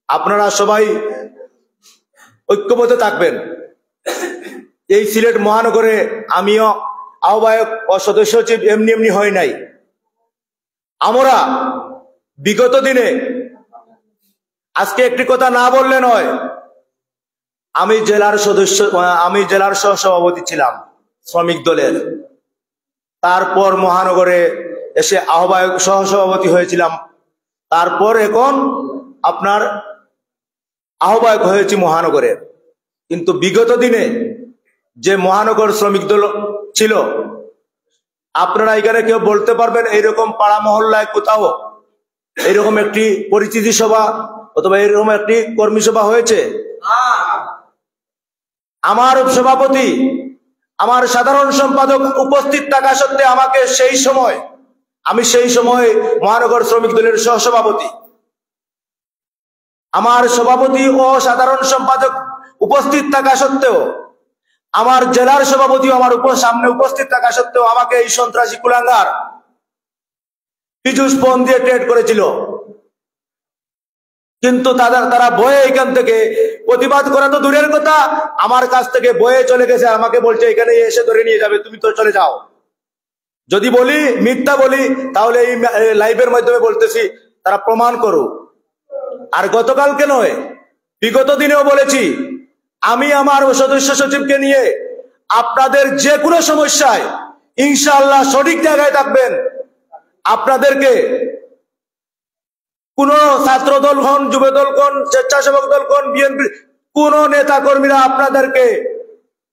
আপনারা সবাই ঐক্যবদ্ধ থাকবেন। এই সিলেট মহানগরে আমিও আহ্বায়ক ও সদস্য সচিব এমনি এমনি হয় নাই। আমরা বিগত দিনে, আজকে একটি কথা না বললে নয়, আমি জেলার সহসভাপতি ছিলাম শ্রমিক দলের। তারপর মহানগরে এসে আহ্বায়ক সহসভাপতি হয়েছিলাম। তারপর এখন আপনার আহ্বায়ক হয়েছি মহানগরে। কিন্তু বিগত দিনে যে মহানগর শ্রমিক দল ছিল, আপনারা এখানে কেউ বলতে পারবেন এইরকম পাড়া মহল্লায় কোথাও এইরকম একটি পরিচিতি সভা অথবা এরকম একটি কর্মী সভা হয়েছে? আমার সভাপতি, আমার সাধারণ সম্পাদক উপস্থিত থাকা সত্ত্বে আমাকে আমি সেই সময় মহানগর শ্রমিক দলের সহসভাপতি, আমার সভাপতি ও সাধারণ সম্পাদক উপস্থিত থাকা সত্ত্বেও, আমার জেলার সভাপতি আমার সামনে উপস্থিত থাকা সত্ত্বেও আমাকে এই সন্ত্রাসী কুলাঙ্গার পিজুস ফোন দিয়ে ট্রেড করেছিল। কিন্তু তারা বয়ে এখান থেকে প্রতিবাদ করা তো দূরের কথা, আমার কাছ থেকে বয়ে চলে গেছে, আমাকে বলছে এখানে এসে ধরে নিয়ে যাবে, তুমি তো চলে যাও। যদি বলি মিথ্যা বলি তাহলে এই লাইভের মাধ্যমে বলতেছি, তারা প্রমাণ করো। আর গতকালকে নয়, বিগত দিনেও বলেছি, আমি আমার সদস্য সচিবকে নিয়ে আপনাদের যে কোনো সমস্যায় ইনশাআল্লাহ সঠিক জায়গায় থাকবেন। আপনাদেরকে কোন ছাত্র দল হন, যুব দল হন, স্বেচ্ছাসেবক দল হন, বিএনপি কোন নেতা কর্মীরা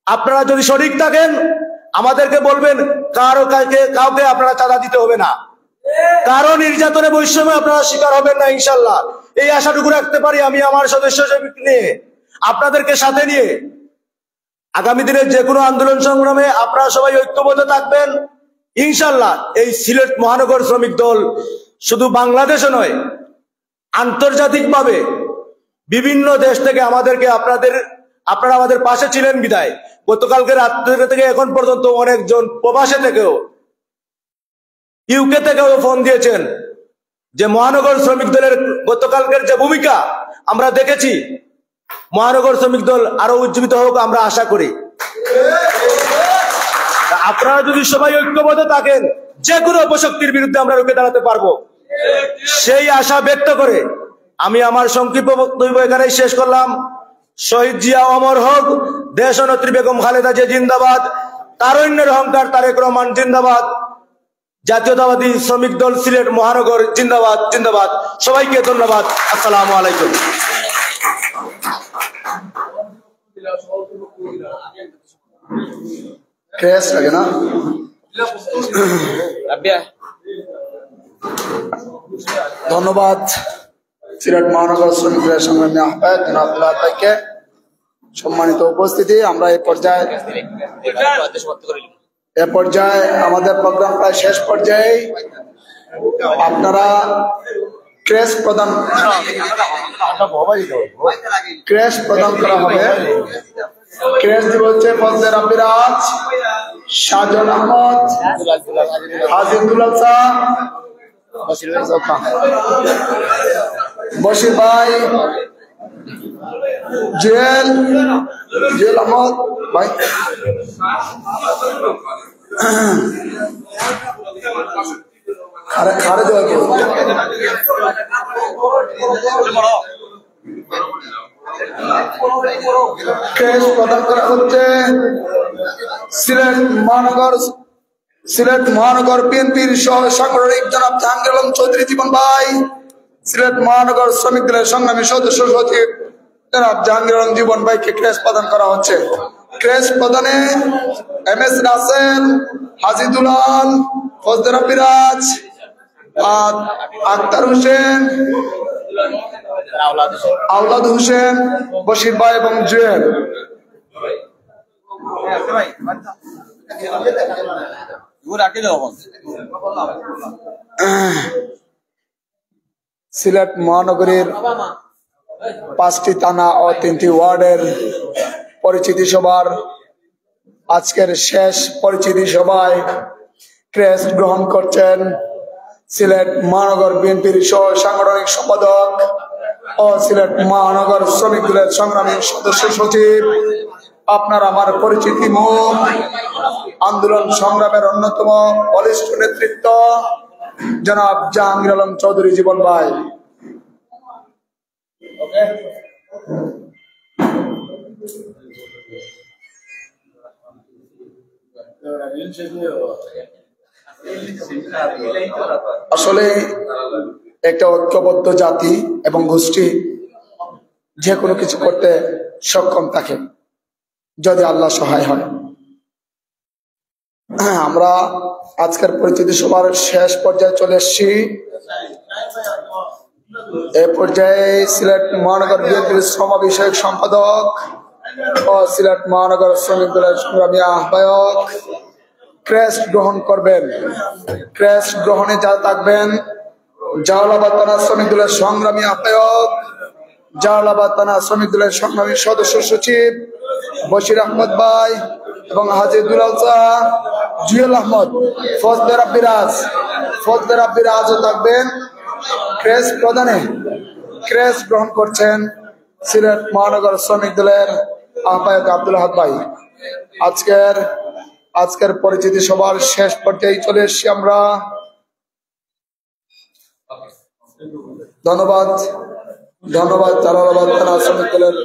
আপনারা যদি সঠিক থাকেন আমাদেরকে বলবেন, কাউকে আপনারা চাঁদা দিতে হবে না, কারো নির্যাতনে বৈষম্য আপনারা শিকার হবেন না ইনশাল্লাহ। এই আশাটুকু রাখতে পারি আমি আমার সদস্য নিয়ে, আপনাদেরকে সাথে নিয়ে আগামী দিনের যে কোনো আন্দোলন সংগ্রামে আপনারা সবাই ঐক্যবদ্ধ থাকবেন ইনশাল্লাহ। এই সিলেট মহানগর শ্রমিক দল শুধু বাংলাদেশে নয়, আন্তর্জাতিকভাবে বিভিন্ন দেশ থেকে আপনারা আমাদের পাশে ছিলেন বিদায় গতকালকে রাত থেকে এখন পর্যন্ত অনেকজন প্রবাসে থেকেও, ইউকে থেকেও ফোন দিয়েছেন যে মহানগর শ্রমিক দলের গতকালকের যে ভূমিকা আমরা দেখেছি, মহানগর শ্রমিক দল আরো উজ্জীবিত হোক আমরা আশা করি। আপনারা যদি সবাই ঐক্যবদ্ধ থাকেন যে কোনো অপশক্তির বিরুদ্ধে আমরা রুখে দাঁড়াতে পারবো, সেই আশা ব্যক্ত করে আমি আমার সংক্ষিপ্ত বক্তব্য এখানেই শেষ করলাম। শহীদ জিয়া অমর হোক, দেশনেত্রী বেগম খালেদা জিয়া জিন্দাবাদ, তারুণ্যের অহংকার তারেক রহমান জিন্দাবাদ, জাতীয়তাবাদী শ্রমিক দল সিলেট মহানগর জিন্দাবাদ জিন্দাবাদ। সবাইকে ধন্যবাদ। আসসালামু আলাইকুম। ধন্যবাদ সিলেট মহানগর শ্রমিক দলের সংগ্রামী আহ্বায়ক জনাব আব্দুল্লাহ ভাইকে। সম্মানিত উপস্থিতি, আমরা এই পর্যায়ে আমাদের প্রোগ্রাম প্রায় শেষ পর্যায়ে। আপনারা ক্রেস্ট প্রদান করা হবে। ক্রেস্ট দিব হচ্ছে ফজলে রাব্বিরাজ, শাহজাহান আহমদ, হাজিদুল আলসা, বশির ভাই, জুয়েল আহমদ ভাই, খারে দেওয়া ক্রেস্ট প্রদান করা হচ্ছে সিলেট মহানগর বিএনপির সহ সাংগঠনিক জনাব জাহাঙ্গীর আলম চৌধুরী জীবন ভাই, সিলেট মহানগর শ্রমিক দলের সংগ্রামী সদস্য সচিব জনাব জাহাঙ্গীর আলম জীবন ভাইকে ক্রেস্ট প্রদান করা হচ্ছে। ক্রেস্ট প্রদানে MS রাসেল, হাজিদুলাল, ফজলে রাব্বিরাজ, আক্তার হোসেন, আওলাদ হোসেন, বশির ভাই এবং জুয়েল। সিলেট মহানগরীর 5টি থানা ও 3টি ওয়ার্ডের পরিচিতি সভার আজকের শেষ পরিচিতি সভায় ক্রেস্ট গ্রহণ করছেন সিলেট মহানগর বিএনপির সহ সাংগঠনিক সম্পাদক ও সিলেট মহানগর শ্রমিক দলের সংগ্রামী সদস্য সচিব, আপনার আমার পরিচিতি মুখ, আন্দোলন সংগ্রামের অন্যতম বলিষ্ঠ নেতৃত্ব জনাব জাহাঙ্গীর আলম চৌধুরী জীবন ভাই। আসলে একটা ঐক্যবদ্ধ জাতি এবং গোষ্ঠী যে কোনো কিছু করতে সক্ষম থাকে যদি আল্লাহ সহায় হয়। আমরা আজকের পরিচিতি সভার শেষ পর্যায়ে চলে এসেছি। এই পর্যায়ে সিলেট মহানগর বিএনপির শ্রম বিষয়ক সম্পাদক ও সিলেট মহানগর শ্রমিক দলের সংগ্রামী আহ্বায়ক ক্রেস্ট গ্রহণ করবেন। ক্রেস্ট গ্রহণে যা থাকবেন জালালাবাদ থানা শ্রমিক দলের সংগ্রামী আহ্বায়ক, জালালাবাদ থানা শ্রমিক দলের সংগ্রামী সদস্য সচিব বশির আহমদ ভাই এবং হাজিদুল আলসা, জুয়েল আহমদ, ফজলে রাব্বিরাজও থাকবেন ক্রেস্ট প্রদানে। ক্রেস গ্রহণ করছেন সিলেট মহানগর শ্রমিক দলের আহ্বায়ক আব্দুল আহাদ ভাই। আজকের পরিচিতি সভার শেষ পর্যায়ে চলে এসেছি আমরা। ধন্যবাদ জালালাবাদ থানা শ্রমিক দলের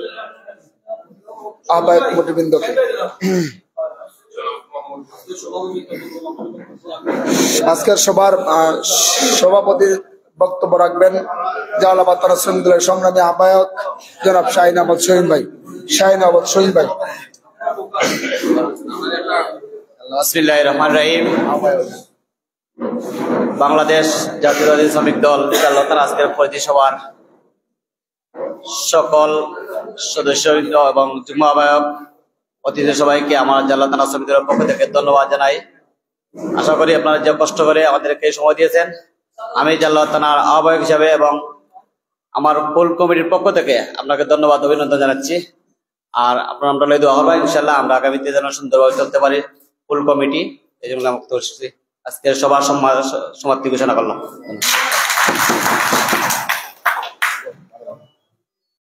আহ্বায়ক কমিটিবৃন্দকে। আজকের সবার সভাপতির বক্তব্য রাখবেন জালালাবাদ থানা শ্রমিক দলের সংগ্রামী আহ্বায়ক জনাব শাহিন আহমদ শহীন ভাই। বিসমিল্লাহির রহমানির রহিম। বাংলাদেশ জাতীয়তাবাদী শ্রমিক দল আজকের পরিচিতি সভার সকল সদস্য এবং যুগ্ম আহ্বায়ক অতিথি সবাইকে আমার জাল্লা থানা শ্রমিক দলের পক্ষ থেকে ধন্যবাদ জানাই। আশা করি আপনারা যে কষ্ট করে আমাদেরকে সময় দিয়েছেন, আমি জাল্লা থানার আহ্বায়ক হিসাবে এবং আমার ফুল কমিটির পক্ষ থেকে আপনাকে ধন্যবাদ অভিনন্দন জানাচ্ছি। আর আপনার আমরা দোয়া করবো ইনশাল্লাহ আমরা আগামীতে যেন সুন্দরভাবে চলতে পারি ফুল কমিটি। এই জন্য আজকের সবার সমাপ্তি ঘোষণা করলাম।